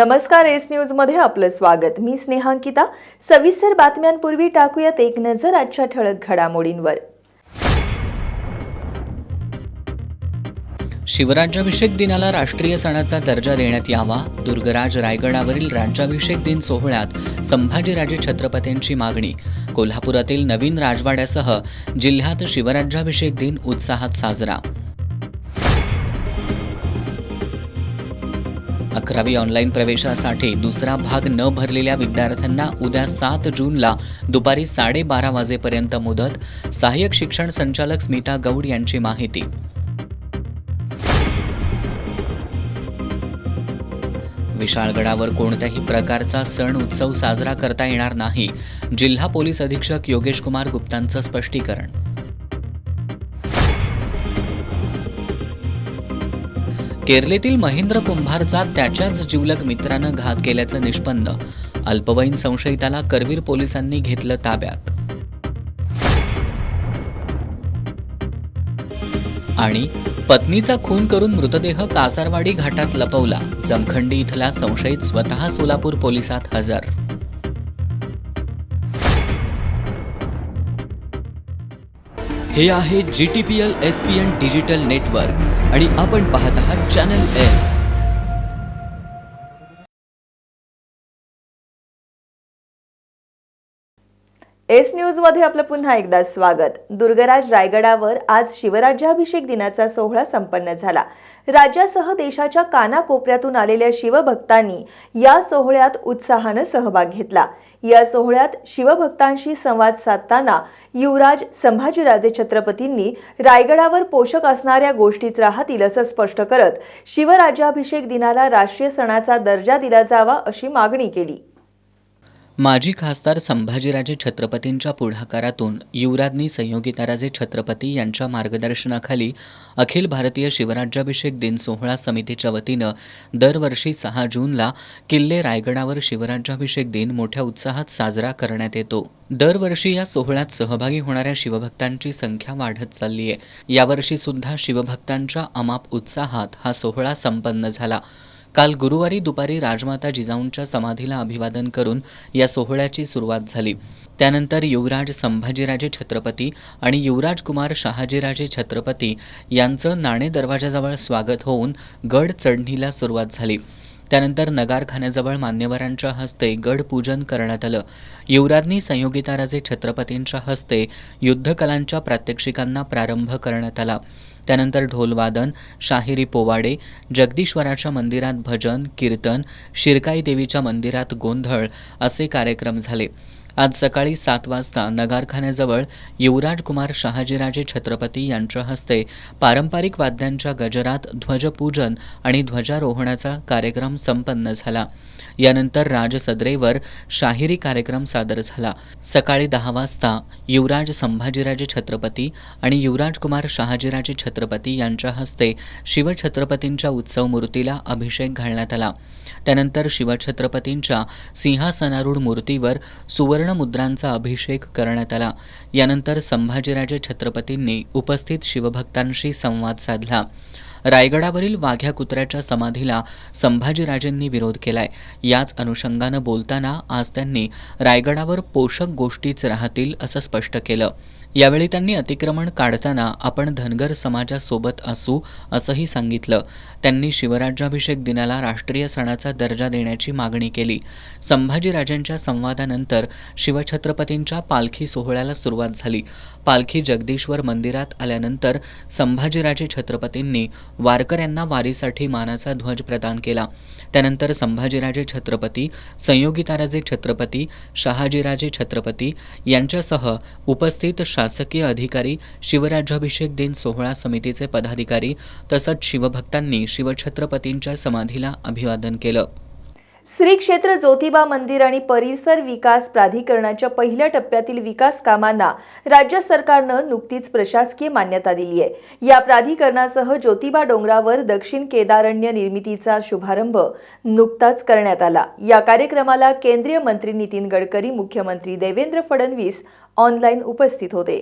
नमस्कार, S news मध्ये आपलं स्वागत। मी स्नेहांकिता। सविस्तर बातम्यांपूर्वी टाकूयात एक नजर आजच्या ठळक घडामोडींवर। शिवराज्याभिषेक दिनाला राष्ट्रीय सणाचा दर्जा देण्यात यावा। दुर्गराज रायगडावरील राज्याभिषेक दिन सोहळ्यात संभाजीराजे छत्रपतींची मागणी। कोल्हापुरातील नवीन राजवाड्यासह जिल्ह्यात शिवराज्याभिषेक दिन उत्साहात साजरा। 11वी ऑनलाईन प्रवेशासाठी दुसरा भाग न भरलेल्या विद्यार्थ्यांना उद्या 7 जूनला दुपारी 12:30 वाजेपर्यंत मुदत। सहाय्यक शिक्षण संचालक स्मिता गौड यांची माहिती। विशाळगडावर कोणत्याही प्रकारचा सण उत्सव साजरा करता येणार नाही, जिल्हा पोलीस अधीक्षक योगेश कुमार गुप्तांचं स्पष्टीकरण। केरळेतील महेंद्र कुंभारचा त्याच्याच जिवलग मित्रानं घात केल्याचं निष्पन्न। अल्पवयीन संशयिताला करवीर पोलिसांनी घेतलं ताब्यात। आणि पत्नीचा खून करून मृतदेह कासारवाडी घाटात लपवला। जमखंडी इथला संशयित स्वतः सोलापूर पोलिसात हजर। हे आहे GTPL SPN डिजिटल नेटवर्क आणि आपण पाहत आहात चॅनल एस। एस न्यूज मध्ये आपलं पुन्हा एकदा स्वागत। दुर्गराज रायगडावर आज शिवराज्याभिषेक दिनाचा सोहळा संपन्न झाला। राज्यासह देशाच्या कानाकोपऱ्यातून आलेल्या शिवभक्तांनी या सोहळ्यात उत्साहाने सहभाग घेतला। या सोहळ्यात शिवभक्तांशी संवाद साधताना युवराज संभाजीराजे छत्रपतींनी रायगडावर पोषक असणाऱ्या गोष्टीच राहतील असं स्पष्ट करत शिवराज्याभिषेक दिनाला राष्ट्रीय सणाचा दर्जा दिला जावा अशी मागणी केली। माजी खासदार संभाजीराजे छत्रपतींच्या पुढाकारातून युवराज्ञी संयोगिताराजे छत्रपती यांच्या मार्गदर्शनाखाली अखिल भारतीय शिवराज्याभिषेक दिन सोहळा समितीच्या वतीनं दरवर्षी 6 जूनला किल्ले रायगडावर शिवराज्याभिषेक दिन मोठ्या उत्साहात साजरा करण्यात येतो। दरवर्षी या सोहळ्यात सहभागी होणाऱ्या शिवभक्तांची संख्या वाढत चालली आहे। यावर्षी सुद्धा शिवभक्तांच्या अमाप उत्साहात हा सोहळा संपन्न झाला। काल गुरुवारी दुपारी राजमाता जिजाऊंच्या समाधीला अभिवादन करून या सोहळ्याची सुरुवात झाली। त्यानंतर युवराज संभाजीराजे छत्रपती आणि युवराज कुमार शहाजीराजे छत्रपती यांचं नाणे दरवाजाजवळ स्वागत होऊन गड चढणीला सुरुवात झाली। त्यानंतर नगारखान्याजवळ मान्यवरांच्या हस्ते गड पूजन करण्यात आलं। युवराज्ञी संयोगिताराजे छत्रपतींच्या हस्ते युद्धकलांच्या प्रात्यक्षिकांना प्रारंभ करण्यात आला। त्यानंतर ढोलवादन, शाहिरी पोवाडे, जगदीश्वराच्या मंदिरात भजन, कीर्तन, शिरकाई देवीच्या मंदिरात गोंधळ असे कार्यक्रम झाले। आज सकाळी 7 वाजता नगारखान्याजवळ युवराज कुमार शहाजीराजे छत्रपती यांच्या हस्ते पारंपरिक वाद्यांच्या गजरात ध्वजपूजन आणि ध्वजारोहणाचा कार्यक्रम संपन्न झाला। यानंतर राजसदरेवर शाहिरी कार्यक्रम सादर झाला। सकाळी 10 वाजता युवराज संभाजीराजे छत्रपती आणि युवराज कुमार शहाजीराजे छत्रपती यांच्या हस्ते शिवछत्रपतींच्या उत्सव मूर्तीला अभिषेक घालण्यात आला। त्यानंतर शिवछत्रपतींच्या सिंहासनारूढ मूर्तीवर सुवर्ण मुद्रांचा अभिषेक करण्यात आला। यानंतर संभाजीराजे छत्रपतींनी उपस्थित शिवभक्तांशी संवाद साधला। रायगडावरील वाघ्या कुत्र्याच्या समाधीला संभाजीराजेंनी विरोध केलाय। याच अनुषंगानं बोलताना आज त्यांनी रायगडावर पोषक गोष्टीच राहतील असं स्पष्ट केलं। यावेळी त्यांनी अतिक्रमण काढताना आपण धनगर समाजासोबत असू असंही सांगितलं। त्यांनी शिवराज्याभिषेक दिनाला राष्ट्रीय सणाचा दर्जा देण्याची मागणी केली। संभाजीराजेंच्या संवादानंतर शिवछत्रपतींच्या पालखी सोहळ्याला सुरुवात झाली। पालखी जगदीश्वर मंदिरात आल्यानंतर संभाजीराजे छत्रपतींनी वारकऱ्यांना वारीसाठी मानाचा ध्वज प्रदान केला। त्यानंतर संभाजीराजे छत्रपती, संयोगिताराजे छत्रपती, शहाजीराजे छत्रपती यांच्यासह उपस्थित शासकीय अधिकारी, शिवराज्याभिषेक दिन सोहळा समितीचे पदाधिकारी तसंच शिवभक्तांनी शिवछत्रपतींच्या समाधीला अभिवादन केलं। श्री क्षेत्र ज्योतिबा मंदिर आणि परिसर विकास प्राधिकरणाच्या पहिल्या टप्प्यातील विकास कामांना राज्य सरकारनं नुकतीच प्रशासकीय मान्यता दिली आहे। या प्राधिकरणासह ज्योतिबा डोंगरावर दक्षिण केदारण्य निर्मितीचा शुभारंभ नुकताच करण्यात आला। या कार्यक्रमाला केंद्रीय मंत्री नितीन गडकरी, मुख्यमंत्री देवेंद्र फडणवीस ऑनलाईन उपस्थित होते।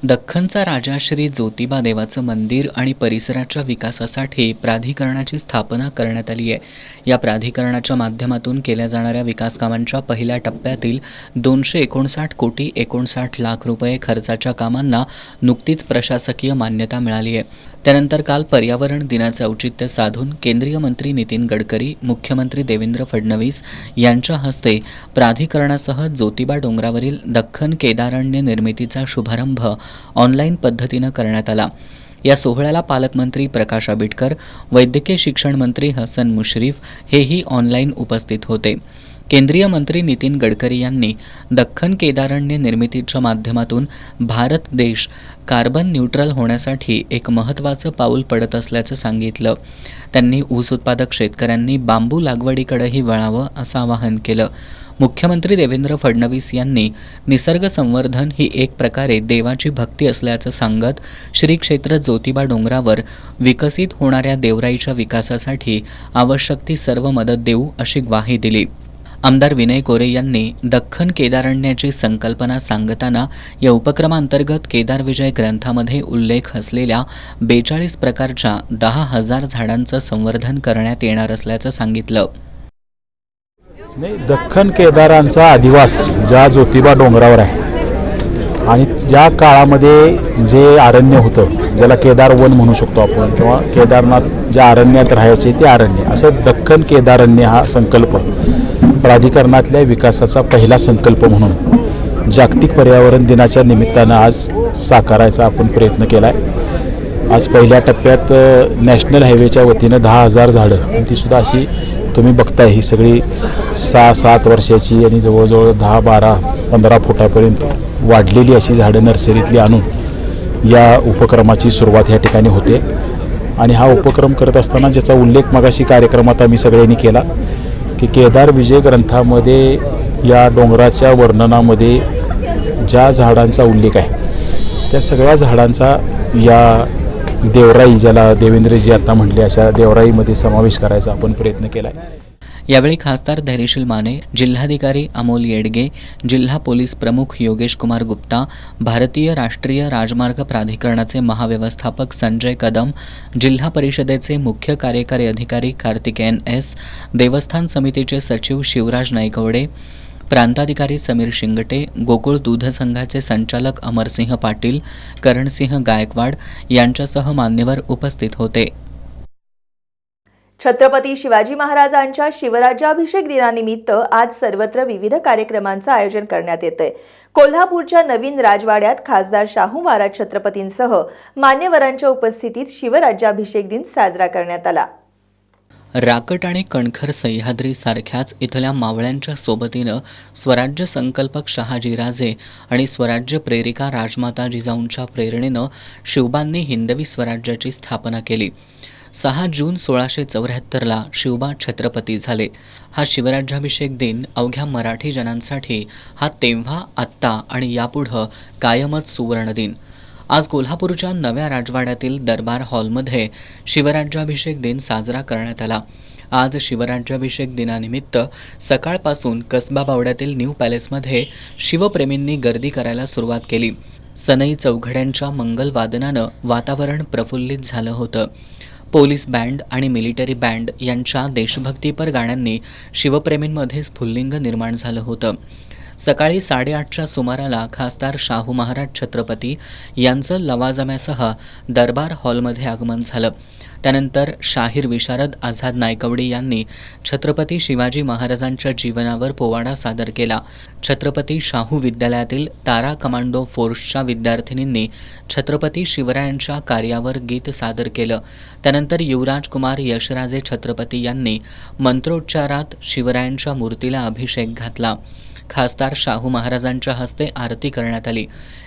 दख्खनचा राजा श्री ज्योतिबा देवाचं मंदिर आणि परिसराच्या विकासासाठी प्राधिकरणाची स्थापना करण्यात आली आहे. या प्राधिकरणाच्या माध्यमातून केल्या जाणाऱ्या विकास कामांच्या पहिल्या टप्प्यातील 259 कोटी 59 लाख रुपये खर्चाच्या कामांना नुकतीच प्रशासकीय मान्यता मिळाली आहे. त्यानंतर काल पर्यावरण दिनाचे औचित्य साधून केंद्रीय मंत्री नितीन गडकरी, मुख्यमंत्री देवेंद्र फडणवीस यांच्या हस्ते प्राधिकरणासह ज्योतिबा डोंगरावरील दख्खन केदारण्य निर्मितीचा शुभारंभ ऑनलाईन पद्धतीनं करण्यात आला. या सोहळ्याला पालकमंत्री प्रकाश आंबेडकर, वैद्यकीय शिक्षण मंत्री हसन मुश्रीफ हेही ऑनलाईन उपस्थित होते. केंद्रीय मंत्री नितीन गडकरी यांनी दख्खन केदारण्य निर्मितीच्या माध्यमातून भारत देश कार्बन न्यूट्रल होण्यासाठी एक महत्त्वाचं पाऊल पडत असल्याचं सांगितलं. त्यांनी ऊस उत्पादक शेतकऱ्यांनी बांबू लागवडीकडेही वळावं असं आवाहन केलं. मुख्यमंत्री देवेंद्र फडणवीस यांनी निसर्ग संवर्धन ही एक प्रकारे देवाची भक्ती असल्याचं सांगत श्री क्षेत्र ज्योतिबा डोंगरावर विकसित होणाऱ्या देवराईच्या विकासासाठी आवश्यक ती सर्व मदत देऊ अशी ग्वाही दिली. आमदार विनय कोरे यांनी दख्खन केदारण्याची संकल्पना सांगताना या उपक्रमांतर्गत केदार विजय ग्रंथामध्ये उल्लेख असलेल्या 42 प्रकारच्या 10,000 झाडांचं संवर्धन करण्यात येणार असल्याचं सांगितलं. नाही, दख्खन केदारांचा अधिवास ज्या ज्योतिबा डोंगरावर आहे आणि ज्या काळामध्ये जे अरण्य होतं, ज्याला केदार वन म्हणू शकतो आपण, किंवा केदारनाथ ज्या अरण्यात राहायचे ते अरण्य, असं दख्खन केदारण्य हा संकल्प प्राधिकरणातल्या विकासाचा पहिला संकल्प म्हणून जागतिक पर्यावरण दिनाच्या निमित्तानं आज साकारायचा आपण प्रयत्न केला आहे. आज पहिल्या टप्प्यात नॅशनल हायवेच्या वतीनं 10,000 झाडं, आणि तीसुद्धा अशी तुम्ही बघताय ही सगळी 6-7 वर्षाची आणि जवळजवळ 10-12-15 फुटापर्यंत वाढलेली अशी झाडं नर्सरीतली आणून या उपक्रमाची सुरुवात ह्या ठिकाणी होते. आणि हा उपक्रम करत असताना ज्याचा उल्लेख मगाशी कार्यक्रमात आम्ही सगळ्यांनी केला की केदार विजय ग्रंथामध्ये या डोंगराच्या वर्णनामध्ये ज्या झाडांचा उल्लेख आहे त्या सगळ्या झाडांचा या देवराई, ज्याला देवेंद्रजी आता म्हटले, अशा देवराईमध्ये समावेश करायचा आपण प्रयत्न केला आहे. यावेळी खासदार धैर्यशील माने, जिल्हाधिकारी अमोल येडगे, जिल्हा पोलीस प्रमुख योगेश कुमार गुप्ता, भारतीय राष्ट्रीय राजमार्ग प्राधिकरणाचे महाव्यवस्थापक संजय कदम, जिल्हा परिषदेचे मुख्य कार्यकारी अधिकारी कार्तिकेयन एस, देवस्थान समितीचे सचिव शिवराज नाईकवडे, प्रांताधिकारी समीर शिंगटे, गोकुळ दूध संघाचे संचालक अमरसिंह पाटील, करणसिंह गायकवाड यांच्यासह मान्यवर उपस्थित होते. छत्रपती शिवाजी महाराजांच्या शिवराज्याभिषेक दिनानिमित्त आज सर्वत्र विविध कार्यक्रमांचं आयोजन करण्यात येतंय. कोल्हापूरच्या नवीन राजवाड्यात खासदार शाहू महाराज छत्रपतींसह मान्यवरांच्या उपस्थितीत शिवराज्याभिषेक दिन साजरा करण्यात आला. राकट आणि कणखर सह्याद्री सारख्याच इथल्या मावळ्यांच्या सोबतीनं स्वराज्य संकल्पक शहाजीराजे आणि स्वराज्य प्रेरिका राजमाता जिजाऊंच्या प्रेरणेनं शिवबांनी हिंदवी स्वराज्याची स्थापना केली. 6 जून 1674ला शिवबा छत्रपती झाले. हा शिवराज्याभिषेक दिन अवघ्या मराठी जनांसाठी हा तेव्हा, आत्ता आणि यापुढं कायमच सुवर्ण दिन. आज कोल्हापूरच्या नव्या राजवाड्यातील दरबार हॉलमध्ये शिवराज्याभिषेक दिन साजरा करण्यात आला. आज शिवराज्याभिषेक दिनानिमित्त सकाळपासून कसबा बावड्यातील न्यू पॅलेसमध्ये शिवप्रेमींनी गर्दी करायला सुरुवात केली. सनई चौघड्यांच्या मंगल वादनानं वातावरण प्रफुल्लित झालं होतं. पोलीस बँड आणि मिलिटरी बँड यांच्या देशभक्तीपर गाण्यांनी शिवप्रेमींमध्ये स्फुल्लिंग निर्माण झालं होतं. सकाळी 8:30च्या सुमाराला खासदार शाहू महाराज छत्रपती यांचं लवाजम्यासह दरबार हॉलमध्ये आगमन झालं. त्यानंतर शाहीर विशारद आझाद नायकवडी यांनी छत्रपती शिवाजी महाराजांच्या जीवनावर पोवाडा सादर केला. छत्रपती शाहू विद्यालयातील तारा कमांडो फोर्सच्या विद्यार्थिनींनी छत्रपती शिवरायांच्या कार्यावर गीत सादर केलं. त्यानंतर युवराज कुमार यशराजे छत्रपती यांनी मंत्रोच्चारात शिवरायांच्या मूर्तीला अभिषेक घातला. खासदार शाहू महाराजांच्या हस्ते आरती करण्यात आली.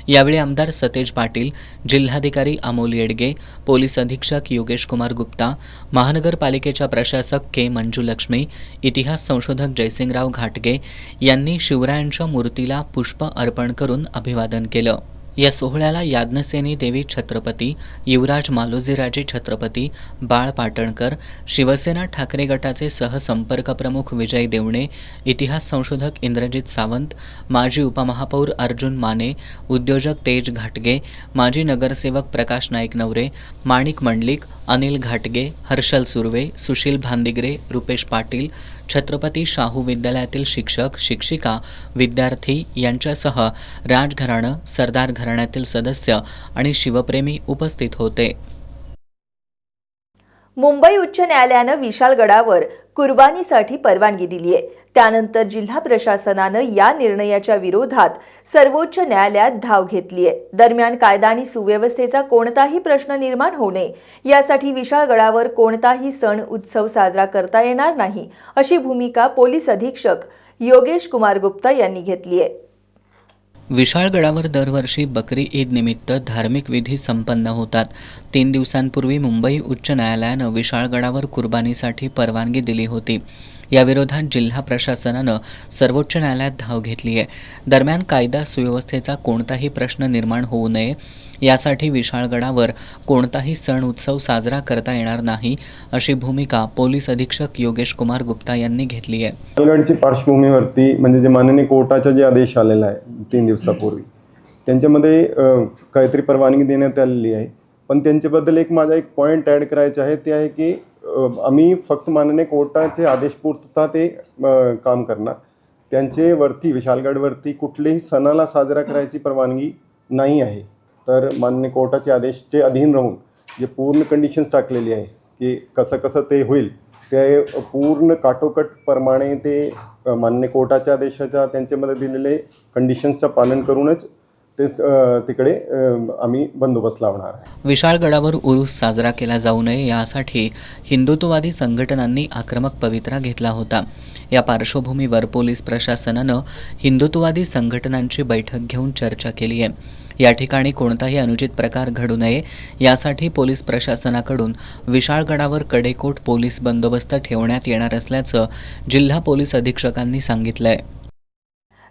यावेळी आमदार सतेज पाटील, जिल्हाधिकारी अमोल येडगे, पोलीस अधीक्षक योगेश कुमार गुप्ता, महानगरपालिकेच्या प्रशासक के मंजुलक्ष्मी, इतिहास संशोधक जयसिंगराव घाटगे यांनी शिवरायांच्या मूर्तीला पुष्प अर्पण करून अभिवादन केलं. या सोहळ्याला याज्ञसेनी देवी छत्रपती, युवराज मालोजीराजे छत्रपती, बाळ पाटणकर, शिवसेना ठाकरे गटाचे सहसंपर्क प्रमुख विजय देवणे, इतिहास संशोधक इंद्रजित सावंत, माजी उपमहापौर अर्जुन माने, उद्योजक तेज घाटगे, माजी नगरसेवक प्रकाश नाईक नवरे, माणिक मंडलिक, अनिल घाटगे, हर्षल सुर्वे, सुशील भांदिगरे, रुपेश पाटील, छत्रपती शाहू विद्यालयातील शिक्षक, शिक्षिका, विद्यार्थी यांच्यासह राजघराणं, सरदार घराण्यातील सदस्य आणि शिवप्रेमी उपस्थित होते. मुंबई उच्च न्यायालयानं विशाळगडावर कुर्बानीसाठी परवानगी दिली आहे. त्यानंतर जिल्हा प्रशासनानं या निर्णयाच्या विरोधात सर्वोच्च न्यायालयात धाव घेतली आहे. दरम्यान कायदा आणि सुव्यवस्थेचा कोणताही प्रश्न निर्माण होऊ नये यासाठी विशाळगडावर कोणताही सण उत्सव साजरा करता येणार नाही अशी भूमिका पोलीस अधीक्षक योगेश कुमार गुप्ता यांनी घेतली आहे. विशाळगडावर दरवर्षी बकरी ईद निमित्त धार्मिक विधी संपन्न होतात. 3 दिवसांपूर्वी मुंबई उच्च न्यायालयानं विशाळगडावर कुर्बानीसाठी परवानगी दिली होती. याविरोधात जिल्हा प्रशासनानं सर्वोच्च न्यायालयात धाव घेतली आहे. दरम्यान कायदा सुव्यवस्थेचा कोणताही प्रश्न निर्माण होऊ नये यासाठी विशाळगडावर कोणताही सण उत्सव साजरा करता येणार नाही अशी भूमिका पोलीस अधीक्षक योगेश कुमार गुप्ता यांनी घेतली आहे. विशाळगडची पार्श्वभूमीवरती म्हणजे जे माननीय कोर्टाचा जे आदेश आलेला आहे 3 दिवसापूर्वी त्यांच्यामध्ये काहीतरी परवानगी देण्यात आलेली आहे. पण त्यांच्याबद्दल माझा एक पॉईंट ॲड करायचा आहे ते आहे की आम्ही फक्त माननीय कोर्टाचे आदेश पूर्तता ते काम करणार. त्यांचेवरती विशाळगडवरती कुठलेही सणाला साजरा करायची परवानगी नाही आहे. तर माननीय कोर्टाचे आदेशचे अधीन राहून जे पूर्ण कंडिशन्स टाकलेली आहे की कसं ते होईल ते पूर्ण काटोकटप्रमाणे ते माननीय कोर्टाच्या आदेशाच्या त्यांच्यामध्ये दिलेले कंडिशन्सचं पालन करूनच ते तिकडे आम्ही बंदोबस्त लावणार आहे. विशाळगडावर उरूस साजरा केला जाऊ नये यासाठी हिंदुत्ववादी संघटनांनी आक्रमक पवित्रा घेतला होता. या पार्श्वभूमीवर पोलीस प्रशासनानं हिंदुत्ववादी संघटनांची बैठक घेऊन चर्चा केली आहे. या ठिकाणी कोणताही अनुचित प्रकार घडू नये यासाठी पोलीस प्रशासनाकडून विशाळगडावर कडेकोट पोलीस बंदोबस्त ठेवण्यात येणार असल्याचं जिल्हा पोलीस अधीक्षकांनी सांगितलंय.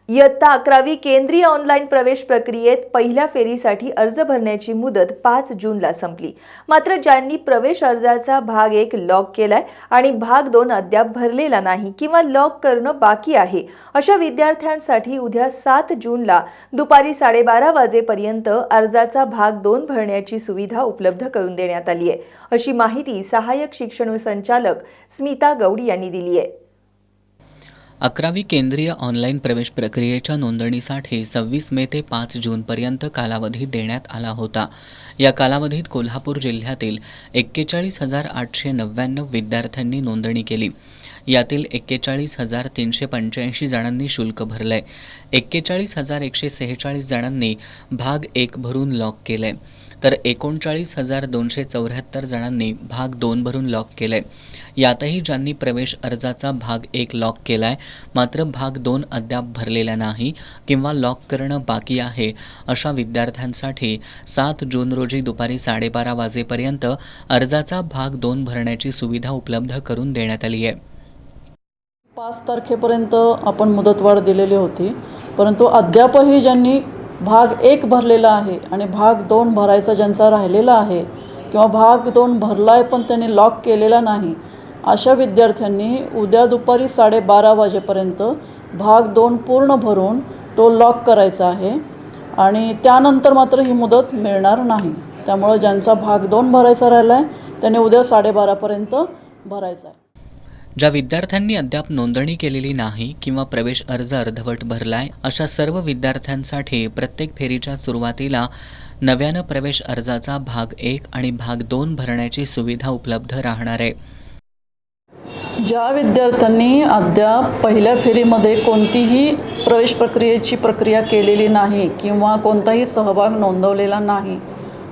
इयत्ता 11वी केंद्रीय ऑनलाईन प्रवेश प्रक्रियेत पहिल्या फेरीसाठी अर्ज भरण्याची मुदत 5 जूनला संपली. मात्र ज्यांनी प्रवेश अर्जाचा भाग 1 लॉक केलाय आणि भाग 2 अद्याप भरलेला नाही किंवा लॉक करणं बाकी आहे अशा विद्यार्थ्यांसाठी उद्या 7 जूनला दुपारी 12:30 वाजेपर्यंत अर्जाचा भाग 2 भरण्याची सुविधा उपलब्ध करून देण्यात आली आहे अशी माहिती सहाय्यक शिक्षण संचालक स्मिता गौडी यांनी दिली आहे. 11वी केंद्रीय ऑनलाईन प्रवेश प्रक्रियेच्या नोंदणीसाठी 26 मे ते 5 जूनपर्यंत कालावधी देण्यात आला होता. या कालावधीत कोल्हापूर जिल्ह्यातील 41,899 विद्यार्थ्यांनी नोंदणी केली. यातील 41,385 जणांनी शुल्क भरलंय. 41,146 जणांनी भाग 1 भरून लॉक केलंय तर 39,274 जणांनी भाग 2 भरून लॉक केलंय. यातही ज्यांनी प्रवेश अर्जाचा भाग 1 लॉक केलाय मात्र भाग 2 अद्याप भरलेला नाही किंवा लॉक करणं बाकी आहे अशा विद्यार्थ्यांसाठी 7 जून रोजी दुपारी 12:30 वाजेपर्यंत अर्जाचा भाग 2 भरण्याची सुविधा उपलब्ध करून देण्यात आली आहे. 5 तारखेपर्यंत आपण मुदतवाढ दिलेली होती, परंतु अद्यापही ज्यांनी भाग 1 भरलेला आहे आणि भाग 2 भरायचा ज्यांचा राहिलेला आहे किंवा भाग 2 भरला आहे पण त्यांनी लॉक केलेला नाही अशा विद्यार्थ्यांनी उद्या दुपारी 12:30 वाजेपर्यंत भाग 2 पूर्ण भरून तो लॉक करायचा आहे आणि त्यानंतर मात्र ही मुदत मिळणार नाही. त्यामुळे ज्यांचा भाग 2 भरायचा राहिला आहे त्यांनी उद्या 12:30पर्यंत भरायचा आहे. ज्या विद्यार्थ्यांनी अद्याप नोंदणी केलेली नाही किंवा प्रवेश अर्ज अर्धवट भरलाय अशा सर्व विद्यार्थ्यांसाठी प्रत्येक फेरीच्या सुरुवातीला नव्यानं प्रवेश अर्जाचा भाग 1 आणि भाग 2 भरण्याची सुविधा उपलब्ध राहणार आहे. ज्या विद्यार्थ्यांनी अद्याप पहिल्या फेरीमध्ये कोणतीही प्रवेश प्रक्रियेची प्रक्रिया केलेली नाही किंवा कोणताही सहभाग नोंदवलेला नाही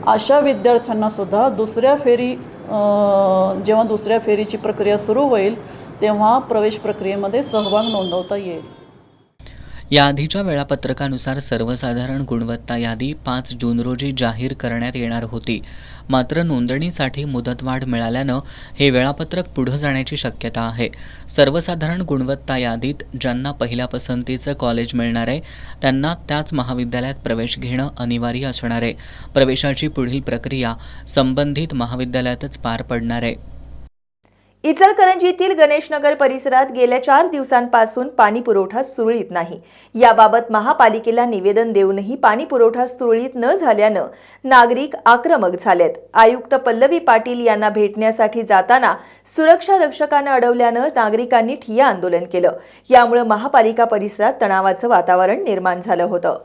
अशा विद्यार्थ्यांनासुद्धा जेव्हा दुसऱ्या फेरीची प्रक्रिया सुरू होईल तेव्हा प्रवेश प्रक्रियेमध्ये सहभाग नोंदवता येईल. याआधीच्या वेळापत्रकानुसार सर्वसाधारण गुणवत्ता यादी 5 जून रोजी जाहीर करण्यात येणार होती. मात्र नोंदणीसाठी मुदतवाढ मिळाल्यानं हे वेळापत्रक पुढं जाण्याची शक्यता आहे. सर्वसाधारण गुणवत्ता यादीत ज्यांना पहिल्या पसंतीचं कॉलेज मिळणार आहे त्यांना त्याच महाविद्यालयात प्रवेश घेणं अनिवार्य असणार आहे. प्रवेशाची पुढील प्रक्रिया संबंधित महाविद्यालयातच पार पडणार आहे. इचलकरंजीतील गणेशनगर परिसरात गेल्या 4 दिवसांपासून पाणी पुरवठा सुरळीत नाही. याबाबत महापालिकेला निवेदन देऊनही पाणी पुरवठा सुरळीत न झाल्यानं नागरिक आक्रमक झालेत. आयुक्त पल्लवी पाटील यांना भेटण्यासाठी जाताना सुरक्षा रक्षकांना अडवल्यानं नागरिकांनी ठिय्या आंदोलन केलं. यामुळे महापालिका परिसरात तणावाचं वातावरण निर्माण झालं होतं.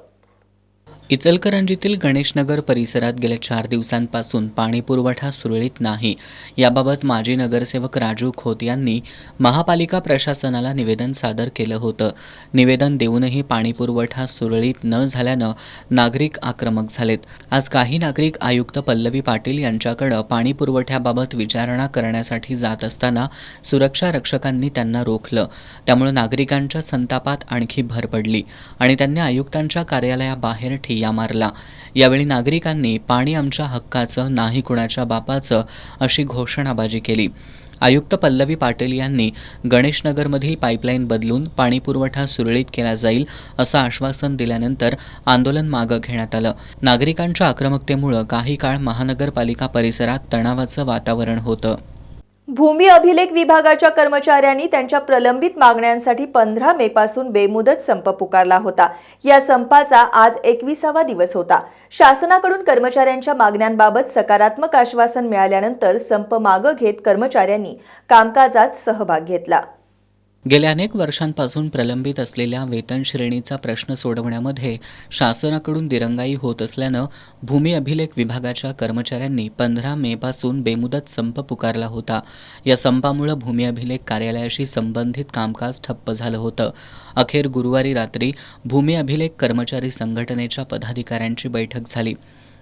इचलकरंजीतील गणेशनगर परिसरात गेल्या 4 दिवसांपासून पाणी पुरवठा सुरळीत नाही. याबाबत माजी नगरसेवक राजू खोत यांनी महापालिका प्रशासनाला निवेदन सादर केलं होतं. निवेदन देऊनही पाणी पुरवठा सुरळीत न झाल्यानं नागरिक आक्रमक झालेत. आज काही नागरिक आयुक्त पल्लवी पाटील यांच्याकडे पाणी पुरवठ्याबाबत विचारणा करण्यासाठी जात असताना सुरक्षा रक्षकांनी त्यांना रोखलं. त्यामुळे नागरिकांच्या संतापात आणखी भर पडली आणि त्यांनी आयुक्तांच्या कार्यालयाबाहेर ठिय्या मारला. यावेळी नागरिकांनी पाणी आमच्या हक्काचं, नाही कुणाच्या बापाचं अशी घोषणाबाजी केली. आयुक्त पल्लवी पाटील यांनी गणेशनगरमधील पाईपलाईन बदलून पाणी पुरवठा सुरळीत केला जाईल असं आश्वासन दिल्यानंतर आंदोलन मागं घेण्यात आलं. नागरिकांच्या आक्रमकतेमुळे काही काळ महानगरपालिका परिसरात तणावाचं वातावरण होतं. भूमी अभिलेख विभागाच्या कर्मचाऱ्यांनी त्यांच्या प्रलंबित मागण्यांसाठी 15 मे पासून बेमुदत संप पुकारला होता. या संपाचा आज 21वा दिवस होता. शासनाकडून कर्मचाऱ्यांच्या मागण्यांबाबत सकारात्मक आश्वासन मिळाल्यानंतर संप मागे घेत कर्मचाऱ्यांनी कामकाजात सहभाग घेतला. गेल्या अनेक वर्षांपासून प्रलंबित असलेल्या वेतन श्रेणीचा प्रश्न सोडवण्यामध्ये शासनाकडून दिरंगाई होत असल्यानं भूमी अभिलेख विभागाच्या कर्मचाऱ्यांनी 15 मे पासून बेमुदत संप पुकारला होता. या संपामुळे भूमी अभिलेख कार्यालयाशी संबंधित कामकाज ठप्प झालं होतं. अखेर गुरुवारी रात्री भूमी अभिलेख कर्मचारी संघटनेच्या पदाधिकाऱ्यांची बैठक झाली.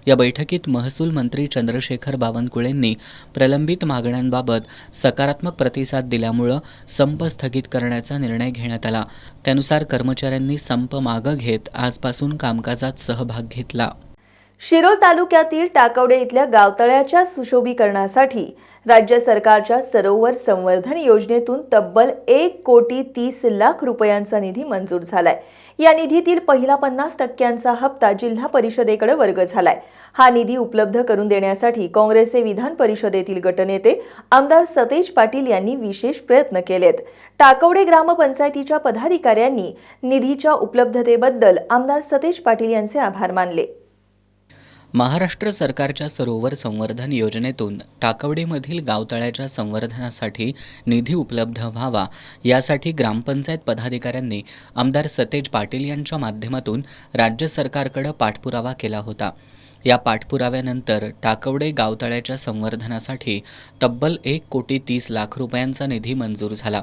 या बैठकीत महसूल मंत्री चंद्रशेखर बावनकुळेंनी प्रलंबित मागण्यांबाबत सकारात्मक प्रतिसाद दिल्यामुळं संप स्थगित करण्याचा निर्णय घेण्यात आला. त्यानुसार कर्मचाऱ्यांनी संप मागे घेत आजपासून कामकाजात सहभाग घेतला. शिरोळ तालुक्यातील टाकवडे इथल्या गावतळ्याच्या सुशोभीकरणासाठी राज्य सरकारच्या सरोवर संवर्धन योजनेतून तब्बल 1,30,00,000 रुपयांचा निधी मंजूर झालाय. या निधीतील पहिला 50% हप्ता जिल्हा परिषदेकडे वर्ग झालाय. हा निधी उपलब्ध करून देण्यासाठी काँग्रेसचे विधान परिषदेतील गटनेते आमदार सतेज पाटील यांनी विशेष प्रयत्न केलेत. टाकवडे ग्रामपंचायतीच्या पदाधिकाऱ्यांनी निधीच्या उपलब्धतेबद्दल आमदार सतेज पाटील यांचे आभार मानले. महाराष्ट्र सरकारच्या सरोवर संवर्धन योजनेतून टाकवडेमधील गावतळ्याच्या संवर्धनासाठी निधी उपलब्ध व्हावा यासाठी ग्रामपंचायत पदाधिकाऱ्यांनी आमदार सतेज पाटील यांच्या माध्यमातून राज्य सरकारकडे पाठपुरावा केला होता. या पाठपुराव्यानंतर टाकवडे गावतळ्याच्या संवर्धनासाठी तब्बल 1,30,00,000 रुपयांचा निधी मंजूर झाला.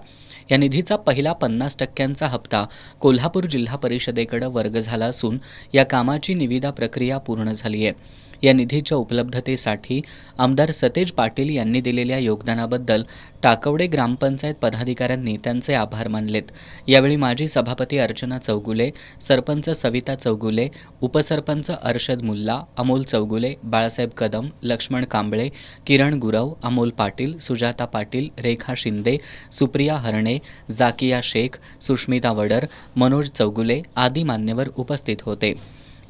या निधीचा पहिला 50% हप्ता कोल्हापूर जिल्हा परिषदेकडे वर्ग झाला असून या कामाची निविदा प्रक्रिया पूर्ण झाली आहे. या निधीच्या उपलब्धतेसाठी आमदार सतेज पाटील यांनी दिलेल्या योगदानाबद्दल टाकवडे ग्रामपंचायत पदाधिकाऱ्यांनी त्यांचे आभार मानलेत. यावेळी माजी सभापती अर्चना चौगुले, सरपंच सविता चौगुले, उपसरपंच अर्शद मुल्ला, अमोल चौगुले, बाळासाहेब कदम, लक्ष्मण कांबळे, किरण गुरव, अमोल पाटील, सुजाता पाटील, रेखा शिंदे, सुप्रिया हरणे, जाकिया शेख, सुष्मिता वडर, मनोज चौगुले आदी मान्यवर उपस्थित होते.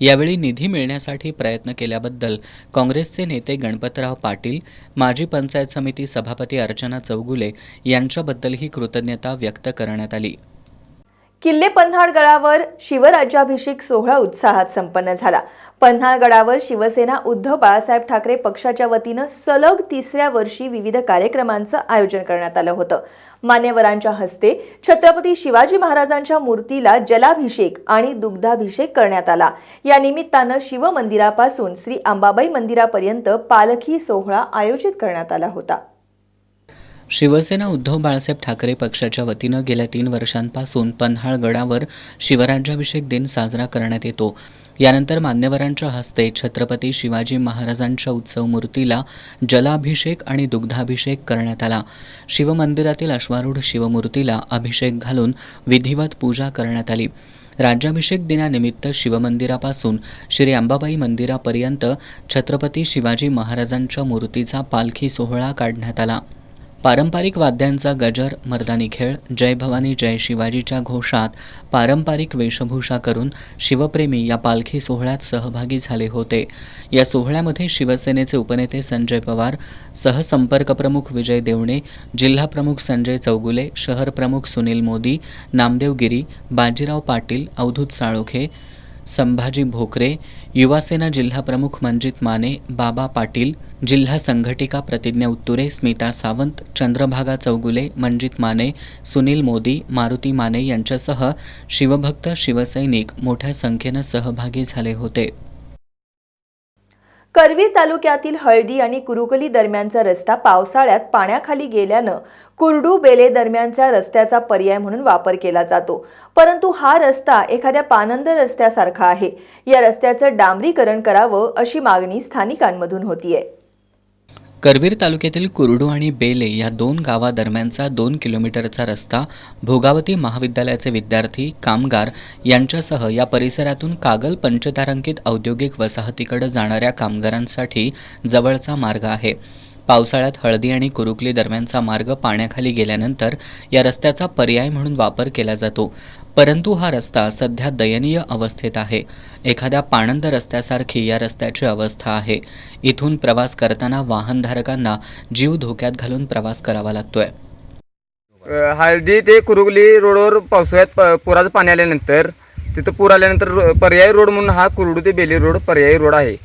यावेळी निधी मिळण्यासाठी प्रयत्न केल्याबद्दल काँग्रेसचे नेते गणपतराव पाटील, माजी पंचायत समिती सभापती अर्चना चौगुले यांच्याबद्दलही कृतज्ञता व्यक्त करण्यात आली. किल्ले पन्हाळगडावर शिवराज्याभिषेक सोहळा उत्साहात संपन्न झाला. पन्हाळगडावर शिवसेना उद्धव बाळासाहेब ठाकरे पक्षाच्या वतीनं सलग 3ऱ्या वर्षी विविध कार्यक्रमांचं आयोजन करण्यात आलं होतं. मान्यवरांच्या हस्ते छत्रपती शिवाजी महाराजांच्या मूर्तीला जलाभिषेक आणि दुग्धाभिषेक करण्यात आला. या निमित्तानं शिवमंदिरापासून श्री अंबाबाई मंदिरापर्यंत पालखी सोहळा आयोजित करण्यात आला होता. शिवसेना उद्धव बाळासाहेब ठाकरे पक्षाच्या वतीनं गेल्या 3 वर्षांपासून पन्हाळगडावर शिवराज्याभिषेक दिन साजरा करण्यात येतो. यानंतर मान्यवरांच्या हस्ते छत्रपती शिवाजी महाराजांच्या उत्सव मूर्तीला जलाभिषेक आणि दुग्धाभिषेक करण्यात आला. शिवमंदिरातील अश्वारूढ शिवमूर्तीला अभिषेक घालून विधिवत पूजा करण्यात आली. राज्याभिषेक दिनानिमित्त शिवमंदिरापासून श्री अंबाबाई मंदिरापर्यंत छत्रपती शिवाजी महाराजांच्या मूर्तीचा पालखी सोहळा काढण्यात आला. पारंपरिक वाद्यांचा गजर, मर्दानी खेळ, जय भवानी जय शिवाजीच्या घोषात पारंपरिक वेशभूषा करून शिवप्रेमी या पालखी सोहळ्यात सहभागी झाले होते. या सोहळ्यामध्ये शिवसेनेचे उपनेते संजय पवार, सहसंपर्कप्रमुख विजय देवणे, जिल्हाप्रमुख संजय चौगुले, शहर प्रमुख सुनील मोदी, नामदेव गिरी, बाजीराव पाटील, अवधूत साळोखे, संभाजी भोकरे, युवासेना जिल्हाप्रमुख मंजित माने, बाबा पाटील, जिल्हा संघटिका प्रतिज्ञा उत्तुरे, स्मिता सावंत, चंद्रभागा चौगुले, मंजित माने, सुनील मोदी, मारुती माने यांच्यासह शिवभक्त शिवसैनिक मोठ्या संख्येनं सहभागी झाले होते. करवीर तालुक्यातील हळदी आणि कुरुकली दरम्यानचा रस्ता पावसाळ्यात पाण्याखाली गेल्यानं कुर्डू बेले दरम्यानच्या रस्त्याचा पर्याय म्हणून वापर केला जातो. परंतु हा रस्ता एखाद्या पानंद रस्त्यासारखा आहे. या रस्त्याचं डांबरीकरण करावं अशी मागणी स्थानिकांमधून होतीये. करवीर तालुक्यातील कुर्डू आणि बेले या 2 गावादरम्यानचा 2 किलोमीटरचा रस्ता भोगावती महाविद्यालयाचे विद्यार्थी, कामगार यांच्यासह या परिसरातून कागल पंचतारांकित औद्योगिक वसाहतीकडे जाणाऱ्या कामगारांसाठी जवळचा मार्ग आहे. पावसाळ्यात हळदी आणि कुरुकली दरम्यानचा मार्ग पाण्याखाली गेल्यानंतर या रस्त्याचा पर्याय म्हणून वापर केला जातो. परंतु हा रस्ता सध्या दयनीय अवस्थेत आहे. एखाद्या पाणंद रस्त्यासारखी या रस्त्याची अवस्था आहे. इथून प्रवास करताना वाहनधारकांना जीव धोक्यात घालून प्रवास करावा लागतोय. हळदी ते कुरुगली रोडवर पावसाळ्यात पुराचं पाणी आल्यानंतर तिथं पूर आल्यानंतर पर्यायी रोड म्हणून हा कुर्डू ते बेली रोड पर्यायी रोड आहे.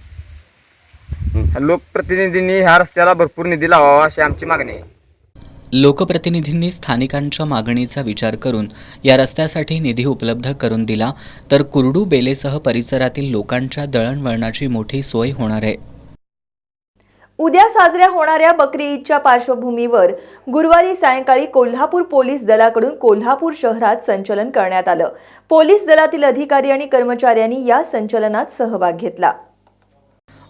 लोकप्रतिनिधींनी ह्या रस्त्याला भरपूर निधी लावावा अशी आमची मागणी आहे. लोकप्रतिनिधींनी स्थानिकांच्या मागणीचा विचार करून या रस्त्यासाठी निधी उपलब्ध करून दिला तर कुर्डू बेलेसह परिसरातील लोकांच्या दळणवळणाची मोठी सोय होणार आहे. उद्या साजऱ्या होणाऱ्या बकरी ईदच्या पार्श्वभूमीवर गुरुवारी सायंकाळी कोल्हापूर पोलीस दलाकडून कोल्हापूर शहरात संचलन करण्यात आलं. पोलीस दलातील अधिकारी आणि कर्मचाऱ्यांनी या संचलनात सहभाग घेतला.